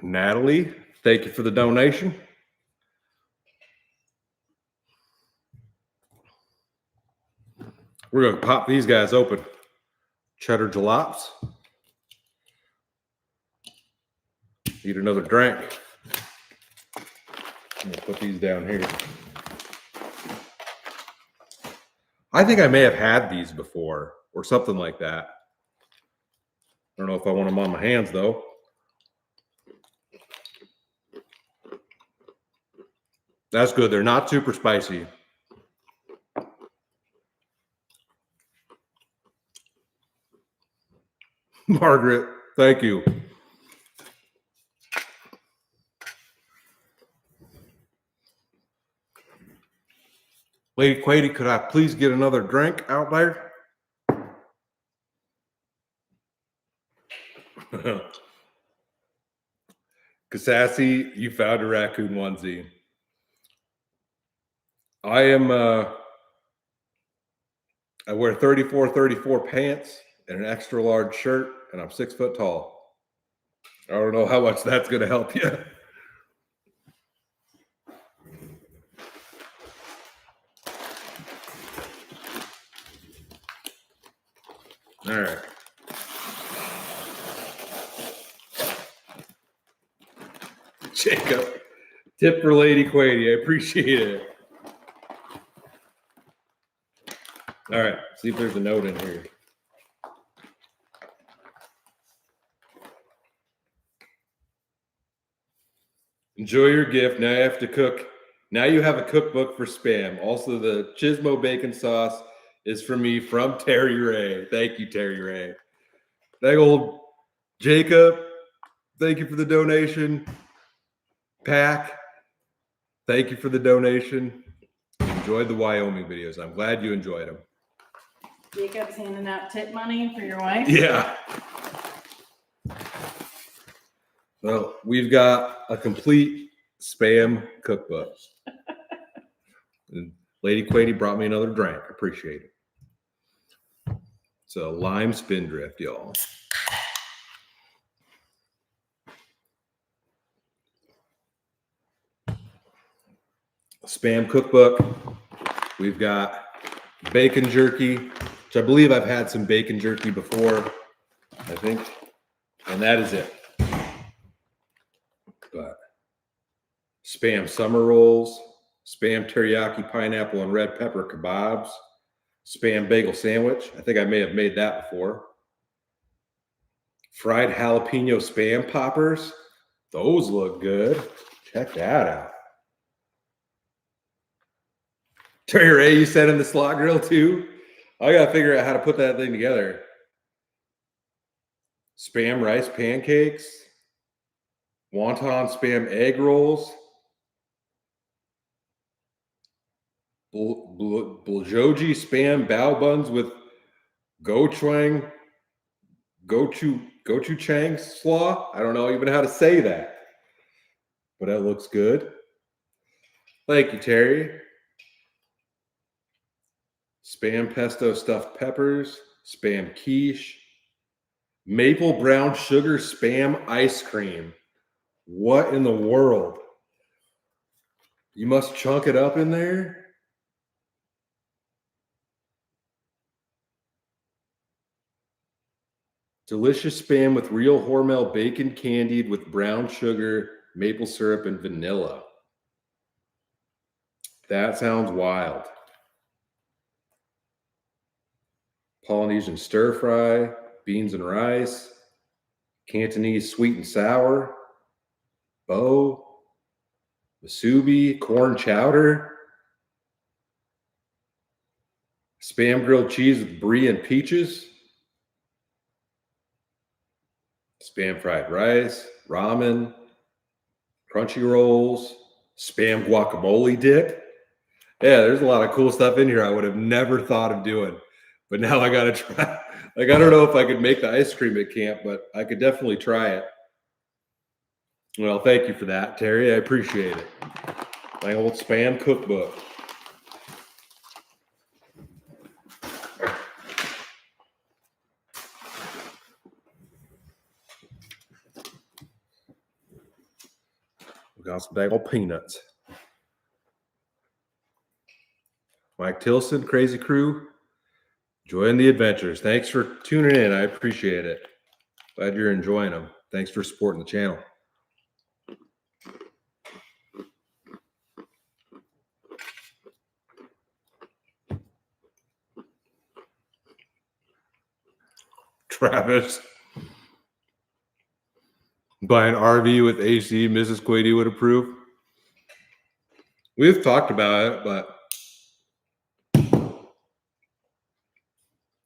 [SPEAKER 1] Natalie, thank you for the donation. We're going to pop these guys open. Cheddar jalops. Need another drink. I'm going to put these down here. I think I may have had these before or something like that. I don't know if I want them on my hands, though. That's good. They're not super spicy. Margaret, thank you. Lady Quady, could I please get another drink out there? Kasassy, you found a raccoon onesie. I wear 34 pants and an extra large shirt, and I'm 6 foot tall. I don't know how much that's going to help you. All right. Jacob, tip for Lady Quady. I appreciate it. All right, see if there's a note in here. Enjoy your gift. Now you have to cook. Now you have a cookbook for spam. Also, the Chismo bacon sauce is from me, from Terry Ray. Thank you, Terry Ray. That old Jacob, thank you for the donation. Pack, thank you for the donation. Enjoyed the Wyoming videos. I'm glad you enjoyed them.
[SPEAKER 2] Jacob's handing out tip money for your wife.
[SPEAKER 1] Yeah. Well, we've got a complete spam cookbook. And Lady Quady brought me another drink. Appreciate it. It's a lime spindrift, y'all. Spam cookbook. We've got bacon jerky, which I believe I've had some bacon jerky before, I think. And that is it. But spam summer rolls, spam teriyaki pineapple and red pepper kebabs, spam bagel sandwich. I think I may have made that before. Fried jalapeno spam poppers. Those look good. Check that out. Terry Ray, you said in the slot grill too? I got to figure out how to put that thing together. Spam rice pancakes. Wonton spam egg rolls. Bulgogi spam bao buns with gochujang slaw. I don't know even how to say that, but that looks good. Thank you, Terry. Spam pesto stuffed peppers, spam quiche, maple brown sugar spam ice cream. What in the world? You must chunk it up in there? Delicious spam with real Hormel bacon candied with brown sugar maple syrup, and vanilla. That sounds wild. Polynesian stir fry, beans and rice, Cantonese sweet and sour, bo, musubi, corn chowder, spam grilled cheese with brie and peaches, spam fried rice, ramen, crunchy rolls, spam guacamole dip. Yeah, there's a lot of cool stuff in here I would have never thought of doing, but now I gotta try. Like, I don't know if I could make the ice cream at camp, but I could definitely try it. Well, thank you for that, Terry. I appreciate it. My old spam cookbook. We got some dang old peanuts. Mike Tilson, Crazy Crew, enjoying the adventures. Thanks for tuning in. I appreciate it. Glad you're enjoying them. Thanks for supporting the channel. Travis, buy an RV with AC, Mrs. Quady would approve. We've talked about it, but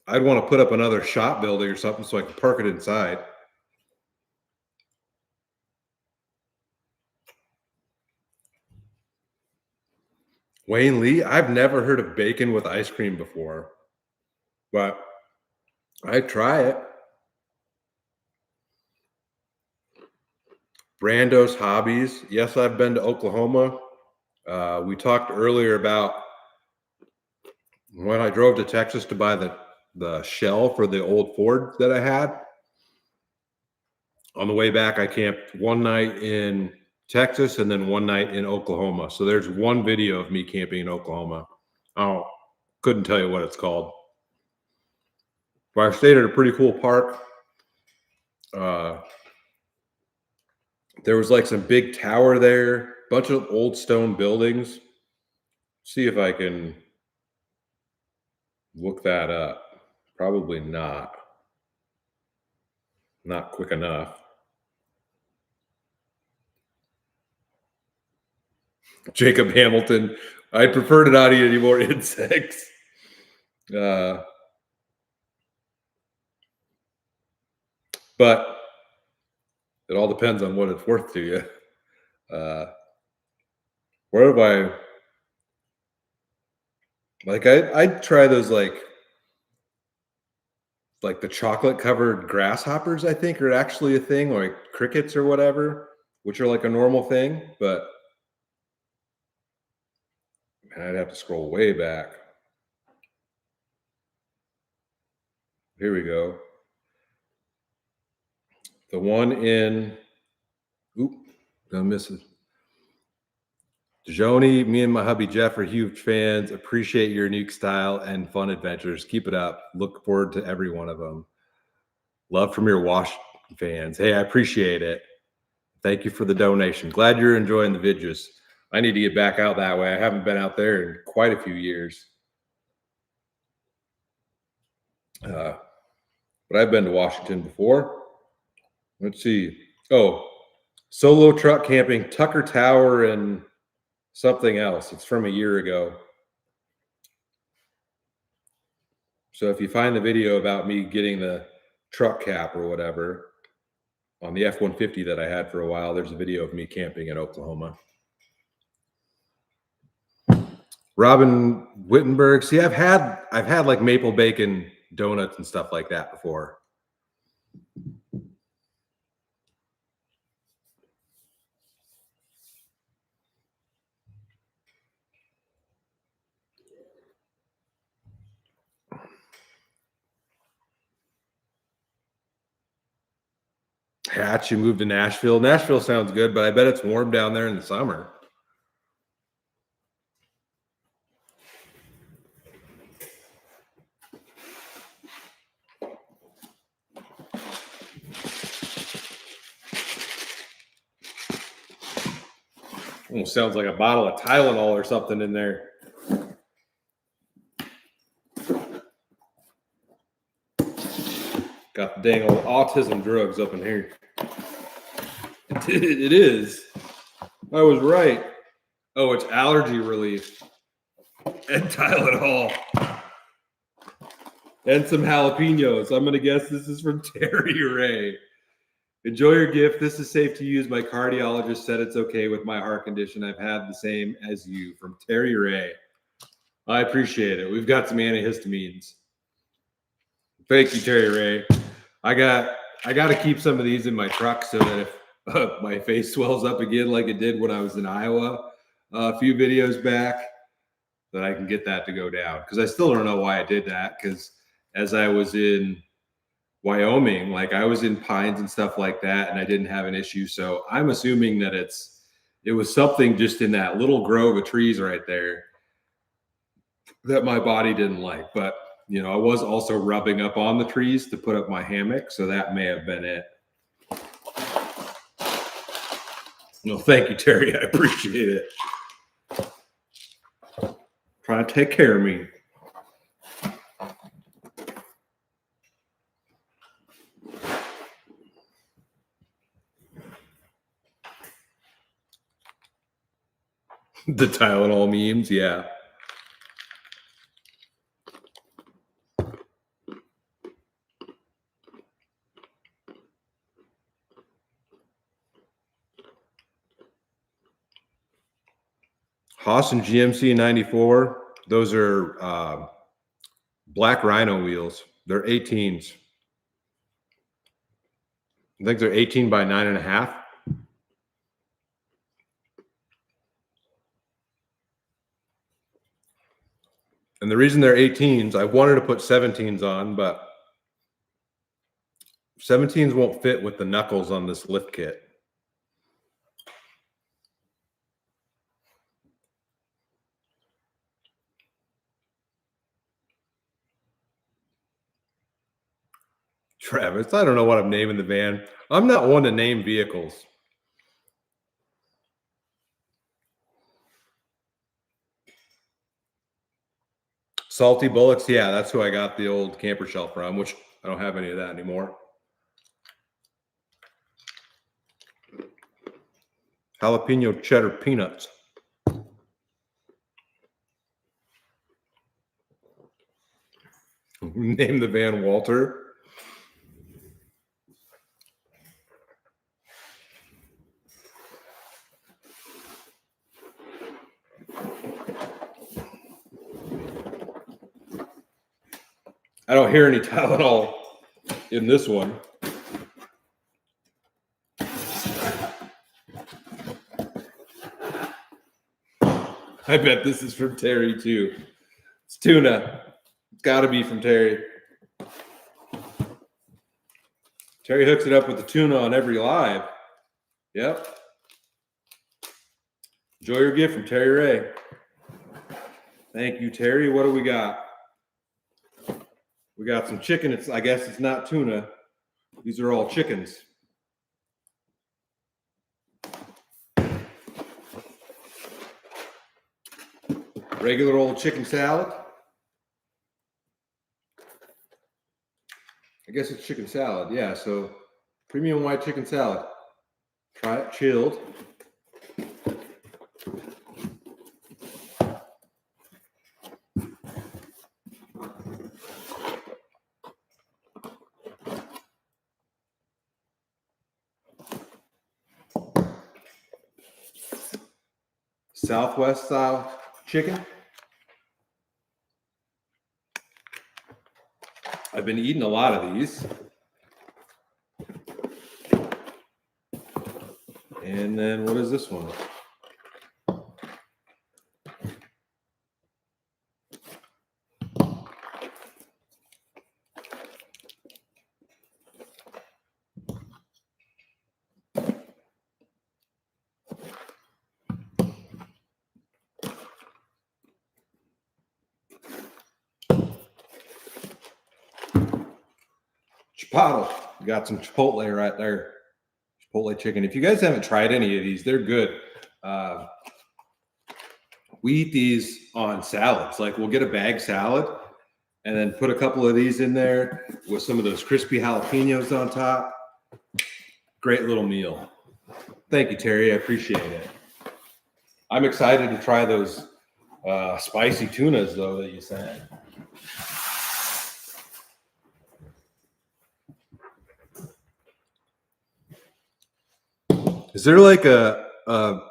[SPEAKER 1] I'd want to put up another shop building or something so I can park it inside. Wayne Lee, I've never heard of bacon with ice cream before, but I'd try it. Brando's Hobbies. Yes, I've been to Oklahoma. We talked earlier about when I drove to Texas to buy the shell for the old Ford that I had. On the way back, I camped one night in Texas and then one night in Oklahoma. So there's one video of me camping in Oklahoma. Oh, couldn't tell you what it's called. But I stayed at a pretty cool park. There was like some big tower there, bunch of old stone buildings. See if I can look that up. Probably not. Not quick enough. Jacob Hamilton, I'd prefer to not eat any more insects. But it all depends on what it's worth to you. Where have I? Like, I'd try those like the chocolate covered grasshoppers. I think are actually a thing, like crickets or whatever, which are like a normal thing. But man, I'd have to scroll way back. Here we go. The one in, gonna miss it. Joni, me and my hubby Jeff are huge fans. Appreciate your unique style and fun adventures. Keep it up. Look forward to every one of them. Love from your Washington fans. Hey, I appreciate it. Thank you for the donation. Glad you're enjoying the videos. I need to get back out that way. I haven't been out there in quite a few years. But I've been to Washington before. Let's see. Oh, solo truck camping, Tucker Tower, and something else. It's from a year ago. So if you find the video about me getting the truck cap or whatever on the F-150 that I had for a while, there's a video of me camping in Oklahoma. Robin Wittenberg. See, I've had like maple bacon donuts and stuff like that before. Hatch, you moved to Nashville. Nashville sounds good, but I bet it's warm down there in the summer. Almost sounds like a bottle of Tylenol or something in there. Got the dang old autism drugs up in here. It is. I was right. Oh, it's allergy relief. And Tylenol. And some jalapenos. I'm going to guess this is from Terry Ray. Enjoy your gift. This is safe to use. My cardiologist said it's okay with my heart condition. I've had the same as you. From Terry Ray. I appreciate it. We've got some antihistamines. Thank you, Terry Ray. I got to keep some of these in my truck so that if my face swells up again like it did when I was in Iowa a few videos back, that I can get that to go down. Because I still don't know why I did that. Because as I was in Wyoming, like I was in pines and stuff like that, and I didn't have an issue. So I'm assuming that it was something just in that little grove of trees right there that my body didn't like. But you know, I was also rubbing up on the trees to put up my hammock, so that may have been it. No, thank you, Terry. I appreciate it. Trying to take care of me. The Tylenol memes, yeah. Haas and GMC 94. Those are black Rhino wheels. They're 18s. I think they're 18 by 9.5. And the reason they're 18s, I wanted to put 17s on, but 17s won't fit with the knuckles on this lift kit. Travis, I don't know what I'm naming the van. I'm not one to name vehicles. Salty Bullocks, yeah, that's who I got the old camper shell from, which I don't have any of that anymore. Jalapeno cheddar peanuts. Name the van Walter. I don't hear any Tylenol in this one. I bet this is from Terry too. It's Tuna. It's got to be from Terry. Terry hooks it up with the tuna on every live. Yep. Enjoy your gift from Terry Ray. Thank you, Terry. What do we got? We got some chicken. I guess it's not tuna. These are all chickens. Regular old chicken salad. I guess it's chicken salad. Yeah, so premium white chicken salad. Try it chilled. Southwest style chicken. I've been eating a lot of these. And then what is this one? Chipotle. We got some Chipotle right there. Chipotle chicken. If you guys haven't tried any of these, they're good. We eat these on salads. Like we'll get a bag salad and then put a couple of these in there with some of those crispy jalapenos on top. Great little meal. Thank you, Terry. I appreciate it. I'm excited to try those spicy tunas, though, that you sent. Is there like a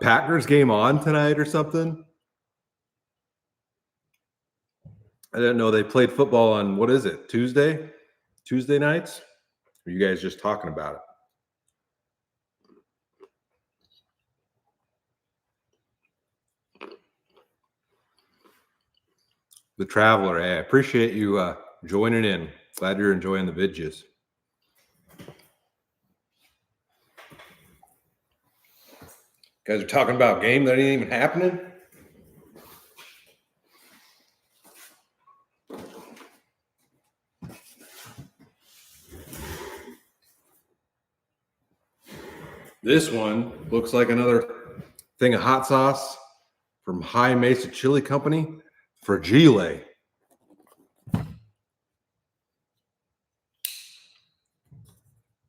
[SPEAKER 1] Packers game on tonight or something? I didn't know they played football on, what is it, Tuesday? Tuesday nights? Or are you guys just talking about it? The Traveler, hey, I appreciate you joining in. Glad you're enjoying the videos. Guys are talking about a game that ain't even happening. This one looks like another thing of hot sauce from High Mesa Chili Company, Fragile.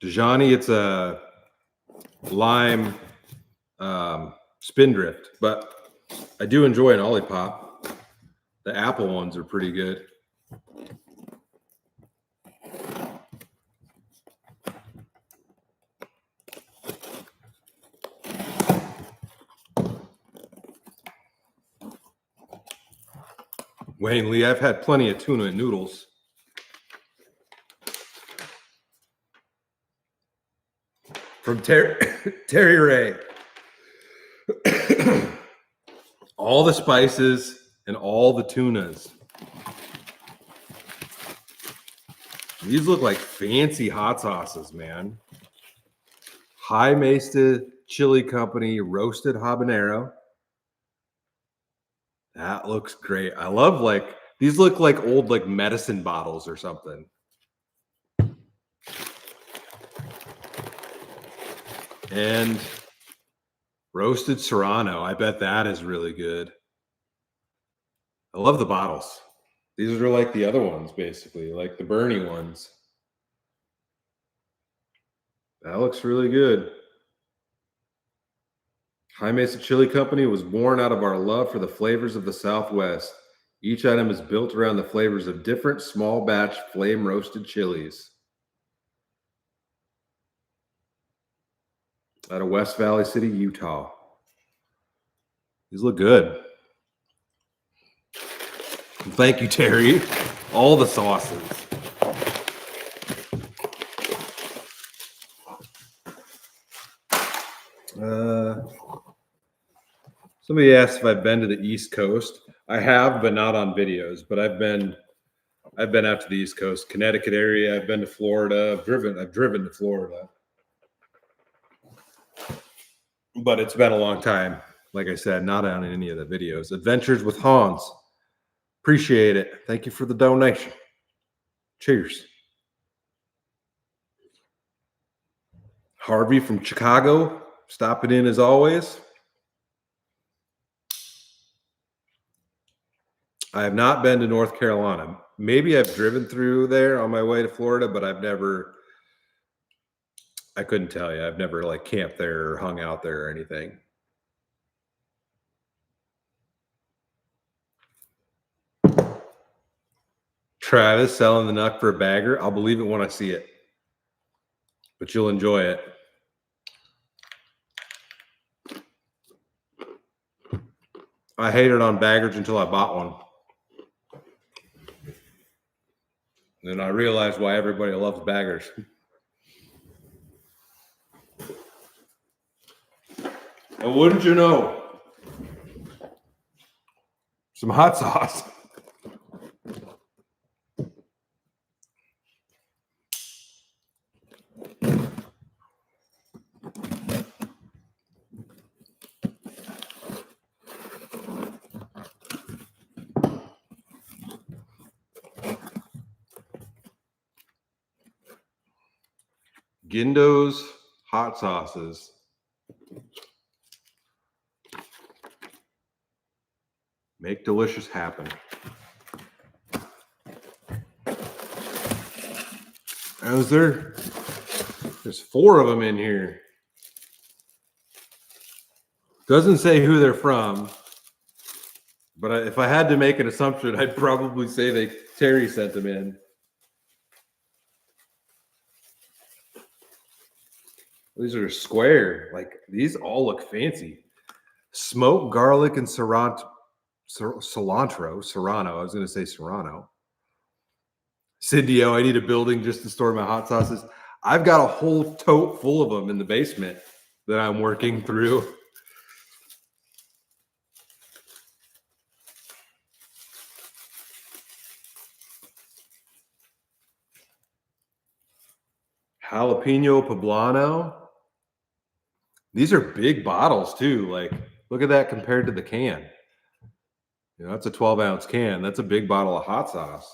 [SPEAKER 1] Dijani, it's a lime spindrift, but I do enjoy an Olipop. The apple ones are pretty good. Wayne Lee, I've had plenty of tuna and noodles. From Terry Ray. All the spices and all the tunas. These look like fancy hot sauces, man. High Mesa Chili Company roasted habanero. That looks great. I love these look like old medicine bottles or something. And roasted serrano. I bet that is really good. I love the bottles. These are like the other ones, basically, like the Bernie ones. That looks really good. High Mesa Chili Company was born out of our love for the flavors of the Southwest. Each item is built around the flavors of different small batch flame roasted chilies. Out of West Valley City, Utah. These look good. Thank you, Terry. All the sauces. Somebody asked if I've been to the East Coast. I have, but not on videos. But I've been out to the East Coast, Connecticut area. I've been to Florida. I've driven to Florida. But it's been a long time. Like I said, not on any of the videos. Adventures with Hans. Appreciate it. Thank you for the donation. Cheers. Harvey from Chicago, stopping in as always. I have not been to North Carolina. Maybe I've driven through there on my way to Florida, but I couldn't tell you. I've never camped there or hung out there or anything. Travis selling the Nuck for a bagger. I'll believe it when I see it, but you'll enjoy it. I hated on baggage until I bought one. Then I realized why everybody loves baggers. And wouldn't you know, some hot sauce. Gindo's hot sauces. Make delicious happen. There's 4 of them in here. Doesn't say who they're from, but if I had to make an assumption, I'd probably say Terry sent them in. These are square. Like, these all look fancy. Smoked garlic and cilantro. Serrano. I was going to say Serrano. Cindy, I need a building just to store my hot sauces. I've got a whole tote full of them in the basement that I'm working through. Jalapeno poblano. These are big bottles too. Like, look at that compared to the can. You know, that's a 12-ounce can. That's a big bottle of hot sauce.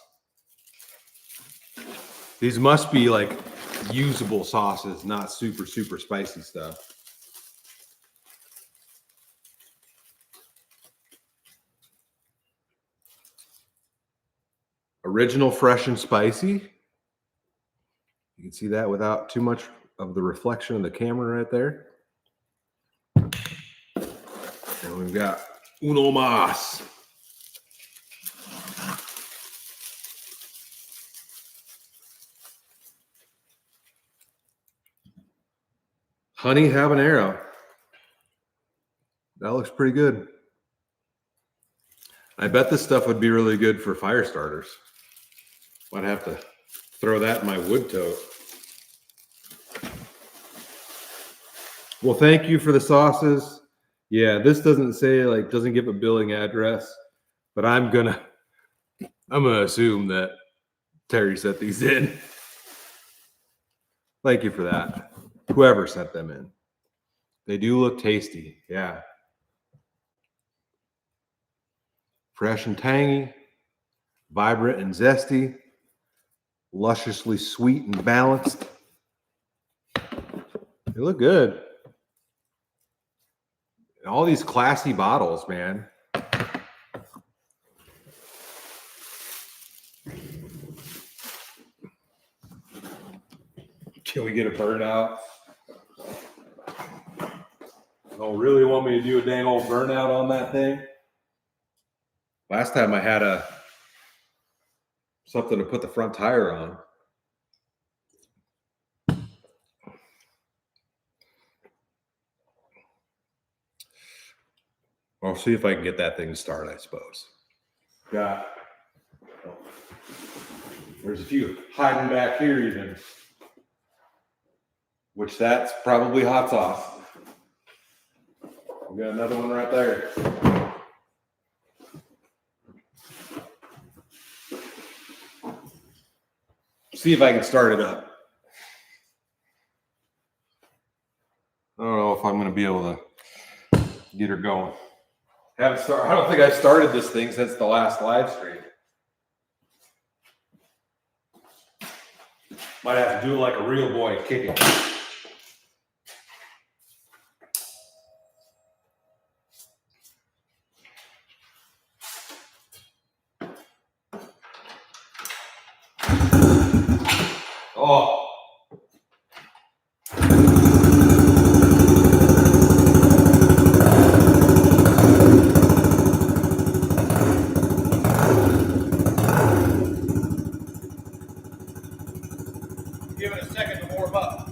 [SPEAKER 1] These must be like usable sauces, not super, super spicy stuff. Original, fresh, and spicy. You can see that without too much of the reflection of the camera right there. And we've got uno mas. Honey habanero. That looks pretty good. I bet this stuff would be really good for fire starters. Might have to throw that in my wood tote. Well, thank you for the sauces. Yeah, this doesn't say, like, doesn't give a billing address, but I'm gonna assume that Terry sent these in. Thank you for that. Whoever sent them in. They do look tasty. Yeah. Fresh and tangy, vibrant and zesty, lusciously sweet and balanced. They look good. And all these classy bottles, man. Can we get a burnout? You don't really want me to do a dang old burnout on that thing? Last time I had something to put the front tire on. I'll see if I can get that thing to start, I suppose. There's a few hiding back here even. Which that's probably hot sauce. We got another one right there. See if I can start it up. I don't know if I'm going to be able to get her going. I don't think I've started this thing since the last live stream. Might have to do it like a real boy kicking. Oh. Give it a second to warm up.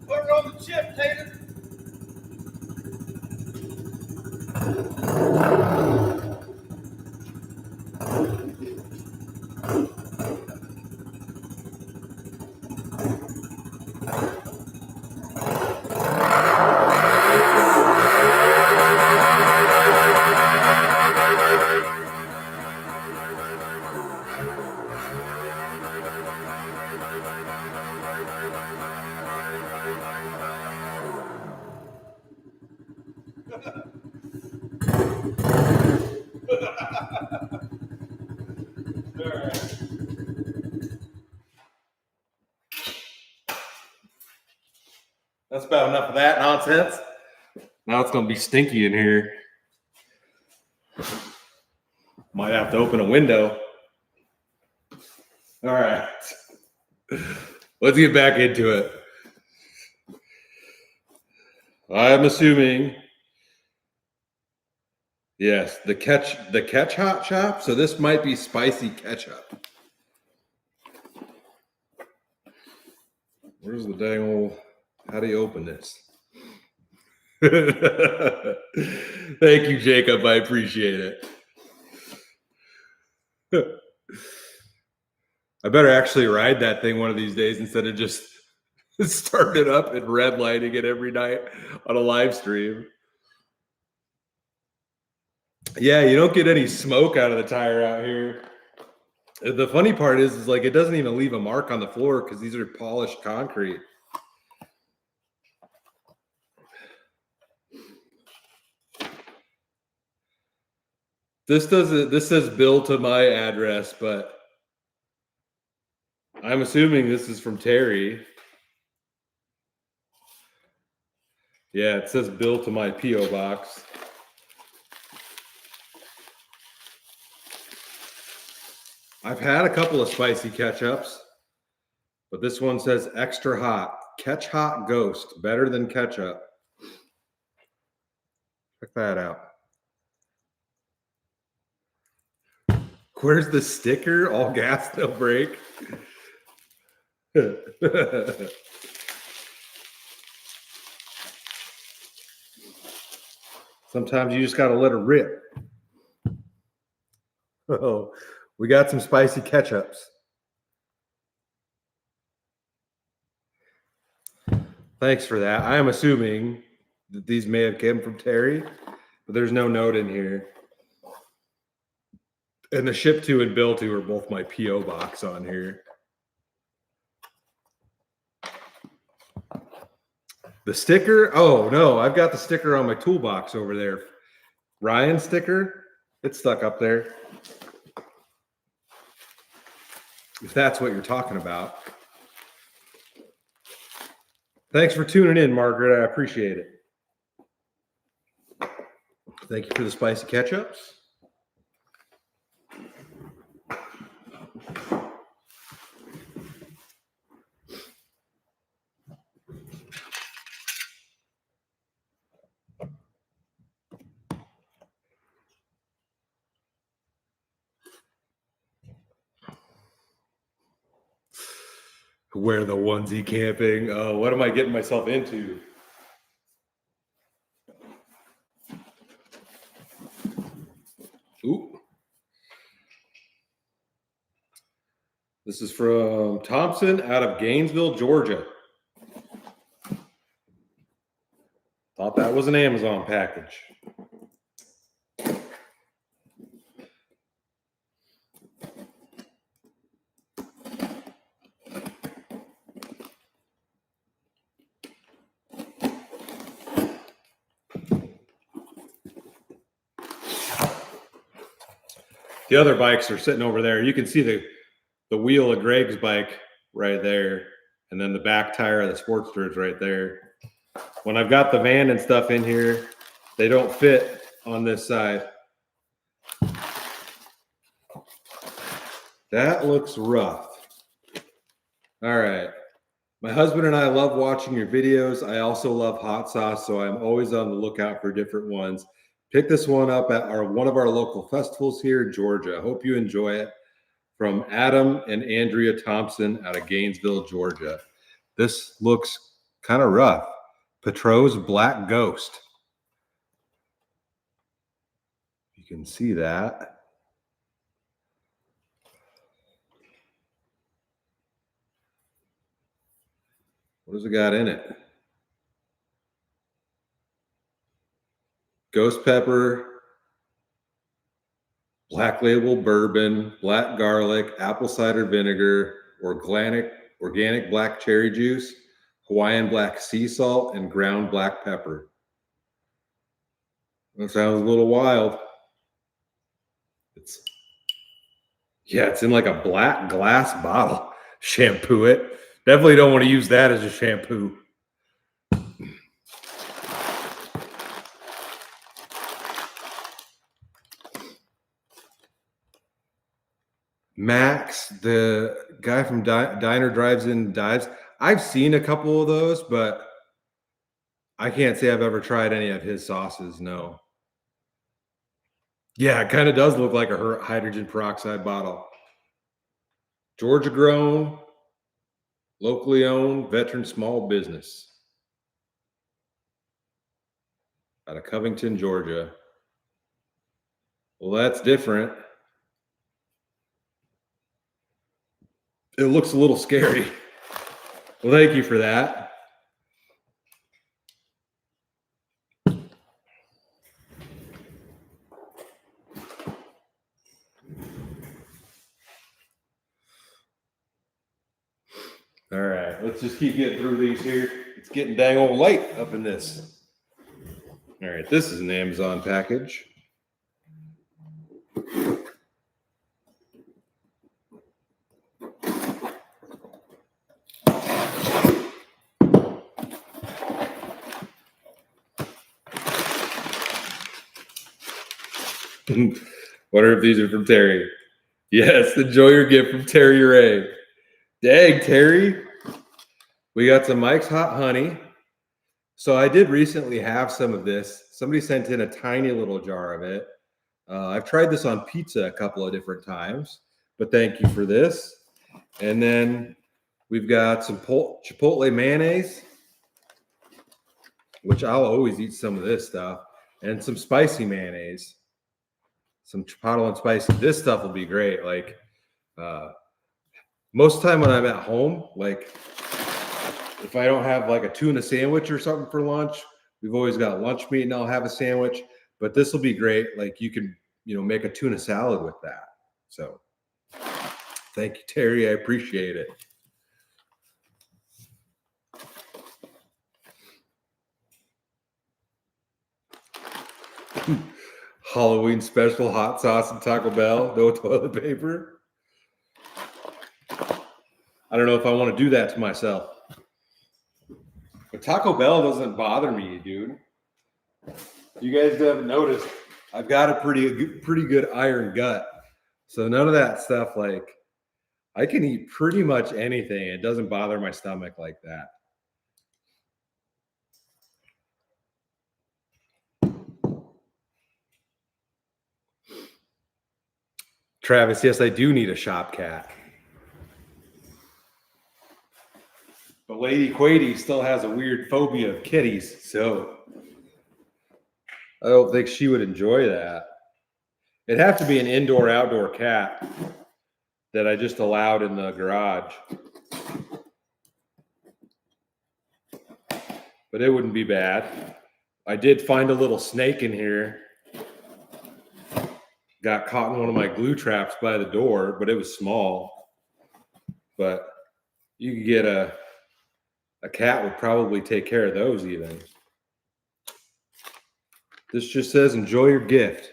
[SPEAKER 1] Put her on the chip, Tater. All right. That's about enough of that nonsense. Now it's going to be stinky in here. Might have to open a window. All right. Let's get back into it. I'm assuming, yes, the catch hot shop. So this might be spicy ketchup. Where's the dang old, how do you open this? Thank you, Jacob. I appreciate it. I better actually ride that thing one of these days instead of just starting it up and red lighting it every night on a live stream. Yeah, you don't get any smoke out of the tire out here. The funny part is like it doesn't even leave a mark on the floor because these are polished concrete. This says bill to my address, but I'm assuming this is from Terry. Yeah, it says bill to my P.O. box. I've had a couple of spicy ketchups, but this one says extra hot. Catch hot ghost, better than ketchup. Check that out. Where's the sticker? All gas, no brake. Sometimes you just got to let it rip. Oh, we got some spicy ketchups. Thanks for that. I am assuming that these may have come from Terry, but there's no note in here. And the ship to and bill to are both my P.O. box on here. The sticker? Oh, no, I've got the sticker on my toolbox over there. Ryan's sticker? It's stuck up there. If that's what you're talking about. Thanks for tuning in, Margaret. I appreciate it. Thank you for the spicy ketchups. Wear the onesie camping. Oh, what am I getting myself into? Ooh. This is from Thompson out of Gainesville, Georgia. Thought that was an Amazon package. The other bikes are sitting over there. You can see the wheel of Greg's bike right there. And then the back tire of the Sportster is right there. When I've got the van and stuff in here, they don't fit on this side. That looks rough. All right. My husband and I love watching your videos. I also love hot sauce, so I'm always on the lookout for different ones. Pick this one up at one of our local festivals here in Georgia. Hope you enjoy it. From Adam and Andrea Thompson out of Gainesville, Georgia. This looks kind of rough. Petro's Black Ghost. You can see that. What does it got in it? Ghost pepper, black label bourbon, black garlic, apple cider vinegar, organic black cherry juice, Hawaiian black sea salt, and ground black pepper. That sounds a little wild. Yeah, it's in like a black glass bottle. Shampoo it. Definitely don't want to use that as a shampoo. Max, the guy from Diner Drives In Dives. I've seen a couple of those, but I can't say I've ever tried any of his sauces. No. Yeah, it kind of does look like a hydrogen peroxide bottle. Georgia grown, locally owned, veteran small business out of Covington, Georgia. Well, that's different. It looks a little scary. Well, thank you for that. All right, let's just keep getting through these here. It's getting dang old light up in this. All right, this is an Amazon package. Wonder if these are from Terry. Yes, enjoy your gift from Terry Ray. Dang, Terry. We got some Mike's Hot Honey. So I did recently have some of this. Somebody sent in a tiny little jar of it. I've tried this on pizza a couple of different times, but thank you for this. And then we've got some Chipotle mayonnaise, which I'll always eat some of this stuff, and some spicy mayonnaise, some chipotle and spicy. This stuff will be great. Like most of the time when I'm at home, like if I don't have like a tuna sandwich or something for lunch, we've always got lunch meat and I'll have a sandwich, but this will be great. Like you can, make a tuna salad with that. So thank you, Terry. I appreciate it. Halloween special hot sauce and Taco Bell, no toilet paper. I don't know if I want to do that to myself. But Taco Bell doesn't bother me, dude. You guys haven't noticed, I've got a pretty good iron gut. So none of that stuff, like I can eat pretty much anything. It doesn't bother my stomach like that. Travis, yes, I do need a shop cat. But Lady Quady still has a weird phobia of kitties, so I don't think she would enjoy that. It'd have to be an indoor-outdoor cat that I just allowed in the garage. But it wouldn't be bad. I did find a little snake in here. Got caught in one of my glue traps by the door, but it was small. But you could get a cat would probably take care of those even. This just says enjoy your gift.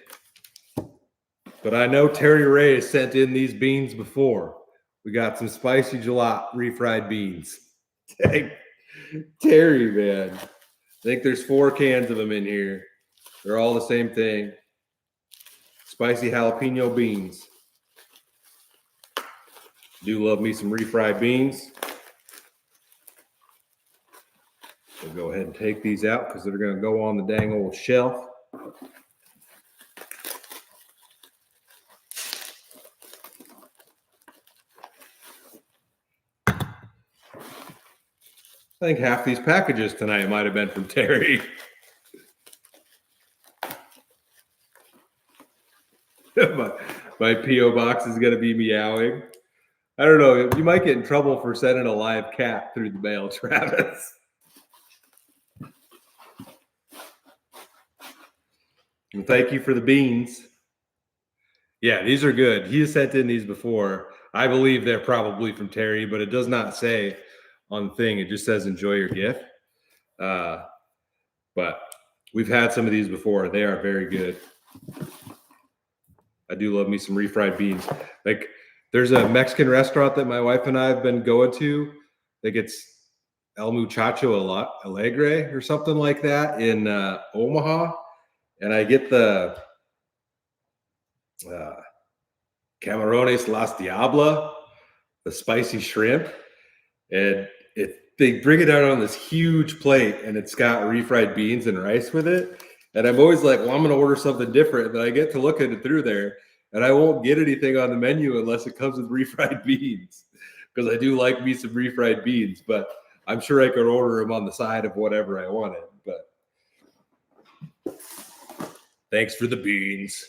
[SPEAKER 1] But I know Terry Ray has sent in these beans before. We got some spicy gelato refried beans. Dang. Terry, man. I think there's 4 cans of them in here. They're all the same thing. Spicy jalapeno beans. Do love me some refried beans. We'll go ahead and take these out because they're going to go on the dang old shelf. I think half these packages tonight might have been from Terry. my P.O. box is going to be meowing. I don't know. You might get in trouble for sending a live cat through the mail, Travis. And thank you for the beans. Yeah, these are good. He has sent in these before. I believe they're probably from Terry, but it does not say on the thing. It just says enjoy your gift. But we've had some of these before. They are very good. I do love me some refried beans. Like There's a Mexican restaurant that my wife and I have been going to. I think it's El Muchacho Alegre or something like that in Omaha. And I get the Camarones Las Diabla, the spicy shrimp. And they bring it out on this huge plate, and it's got refried beans and rice with it. And I'm always like, well, I'm going to order something different. And I get to look at it through there, and I won't get anything on the menu unless it comes with refried beans, because I do like me some refried beans. But I'm sure I could order them on the side of whatever I wanted. But thanks for the beans.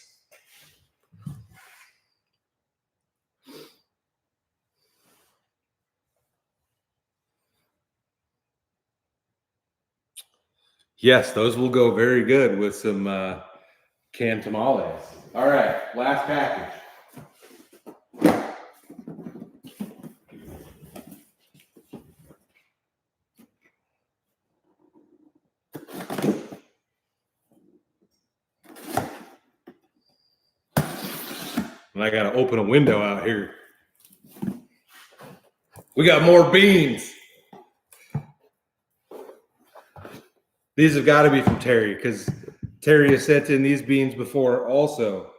[SPEAKER 1] Yes, those will go very good with some canned tamales. All right, last package. And I got to open a window out here. We got more beans. These have got to be from Terry, because Terry has sent in these beans before also.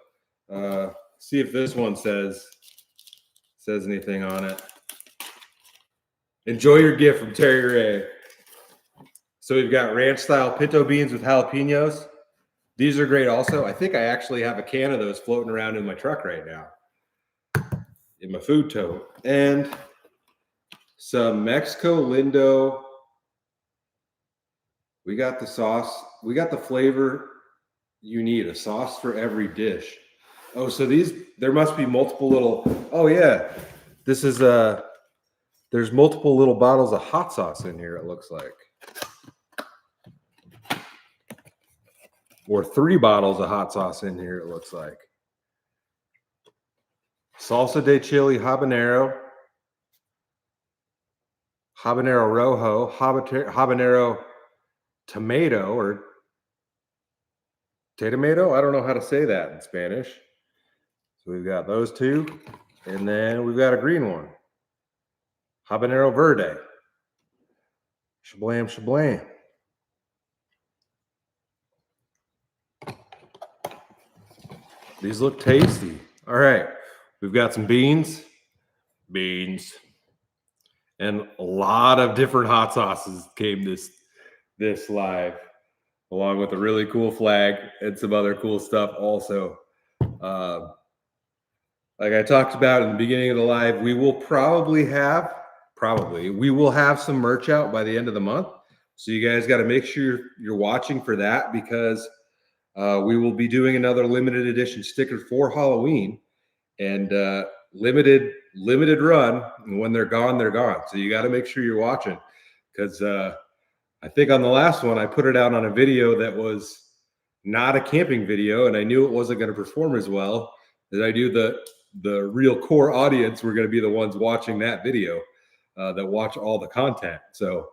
[SPEAKER 1] See if this one says anything on it. Enjoy your gift from Terry Ray. So we've got ranch style pinto beans with jalapenos. These are great also. I think I actually have a can of those floating around in my truck right now, in my food tote. And some Mexico Lindo. We got the sauce. We got the flavor you need. A sauce for every dish. Oh, so there must be multiple little. Oh yeah, this is there's multiple little bottles of hot sauce in here. It looks like, or 3 bottles of hot sauce in here. It looks like salsa de chili habanero, habanero rojo, habanero tomato or tomato. I don't know how to say that in Spanish. So we've got those 2, and then we've got a green one, habanero verde. Shablam, shablam. These look tasty. All right, we've got some beans, and a lot of different hot sauces came this live, along with a really cool flag and some other cool stuff also. Like I talked about in the beginning of the live, we will we will have some merch out by the end of the month. So you guys got to make sure you're watching for that, because we will be doing another limited edition sticker for Halloween, and limited run. And when they're gone, they're gone. So you got to make sure you're watching, because I think on the last one I put it out on a video that was not a camping video, and I knew it wasn't going to perform as well as I do the real core audience were going to be the ones watching that video, that watch all the content. So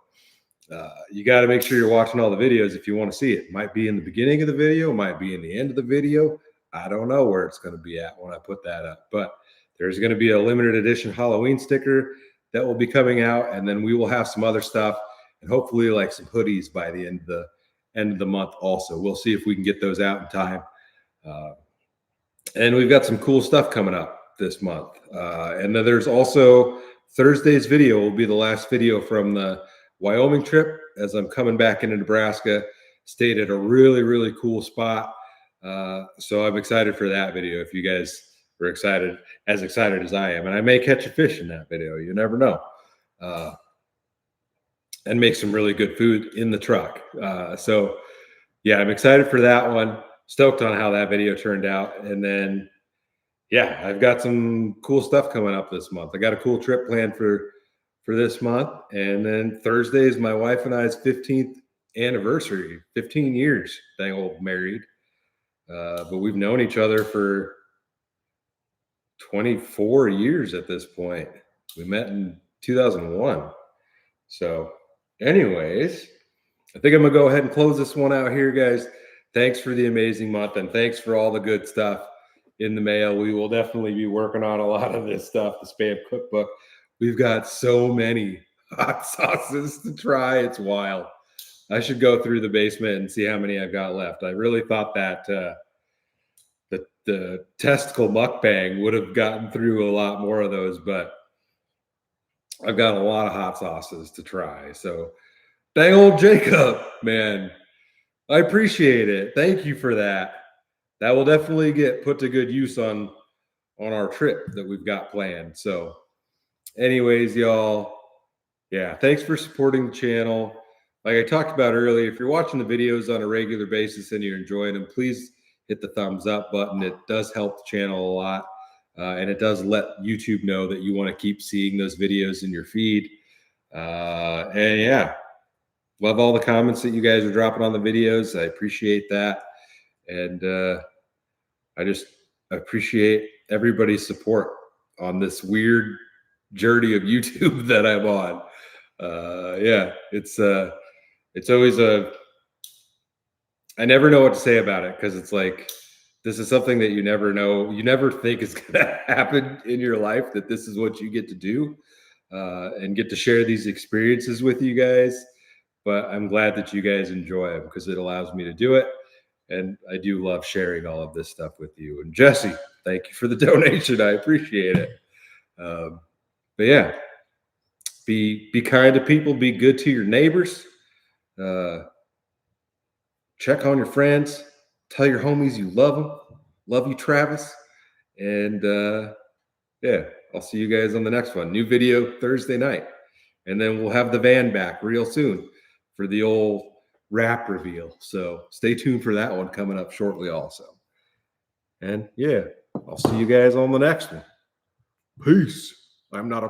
[SPEAKER 1] you got to make sure you're watching all the videos if you want to see it. Might be in the beginning of the video, might be in the end of the video. I don't know where it's going to be at when I put that up, but there's going to be a limited edition Halloween sticker that will be coming out, and then we will have some other stuff, and hopefully like some hoodies by the end of the month also. We'll see if we can get those out in time. And we've got some cool stuff coming up this month. And then there's also Thursday's video will be the last video from the Wyoming trip, as I'm coming back into Nebraska. Stayed at a really, really cool spot. So I'm excited for that video. If you guys are excited as I am, and I may catch a fish in that video, you never know. And make some really good food in the truck. So yeah, I'm excited for that one. Stoked on how that video turned out. And then, yeah, I've got some cool stuff coming up this month. I got a cool trip planned for this month. And then Thursday is my wife and I's 15th anniversary, 15 years, dang old married. But we've known each other for 24 years at this point. We met in 2001. So anyways, I think I'm going to go ahead and close this one out here, guys. Thanks for the amazing month, and thanks for all the good stuff. in the mail. We will definitely be working on a lot of this stuff, the Spam cookbook. We've got so many hot sauces to try. It's wild. I should go through the basement and see how many I've got left. I really thought that the testicle mukbang would have gotten through a lot more of those, but I've got a lot of hot sauces to try. So dang old Jacob, man, I appreciate it. Thank you for that. That will definitely get put to good use on our trip that we've got planned. So anyways, y'all, yeah, thanks for supporting the channel. Like I talked about earlier, if you're watching the videos on a regular basis and you're enjoying them, please hit the thumbs up button. It does help the channel a lot. And it does let YouTube know that you want to keep seeing those videos in your feed. And yeah, love all the comments that you guys are dropping on the videos. I appreciate that. And I just appreciate everybody's support on this weird journey of YouTube that I'm on. Yeah, it's always I never know what to say about it, because it's like, this is something that you never know. You never think is going to happen in your life, that this is what you get to do and get to share these experiences with you guys. But I'm glad that you guys enjoy them, because it allows me to do it. And I do love sharing all of this stuff with you. And Jesse, thank you for the donation. I appreciate it. But yeah, be kind to people. Be good to your neighbors. Check on your friends. Tell your homies you love them. Love you, Travis. And yeah, I'll see you guys on the next one. New video Thursday night. And then we'll have the van back real soon for the old wrap reveal. So stay tuned for that one coming up shortly also. And yeah, I'll see you guys on the next one. Peace. I'm not a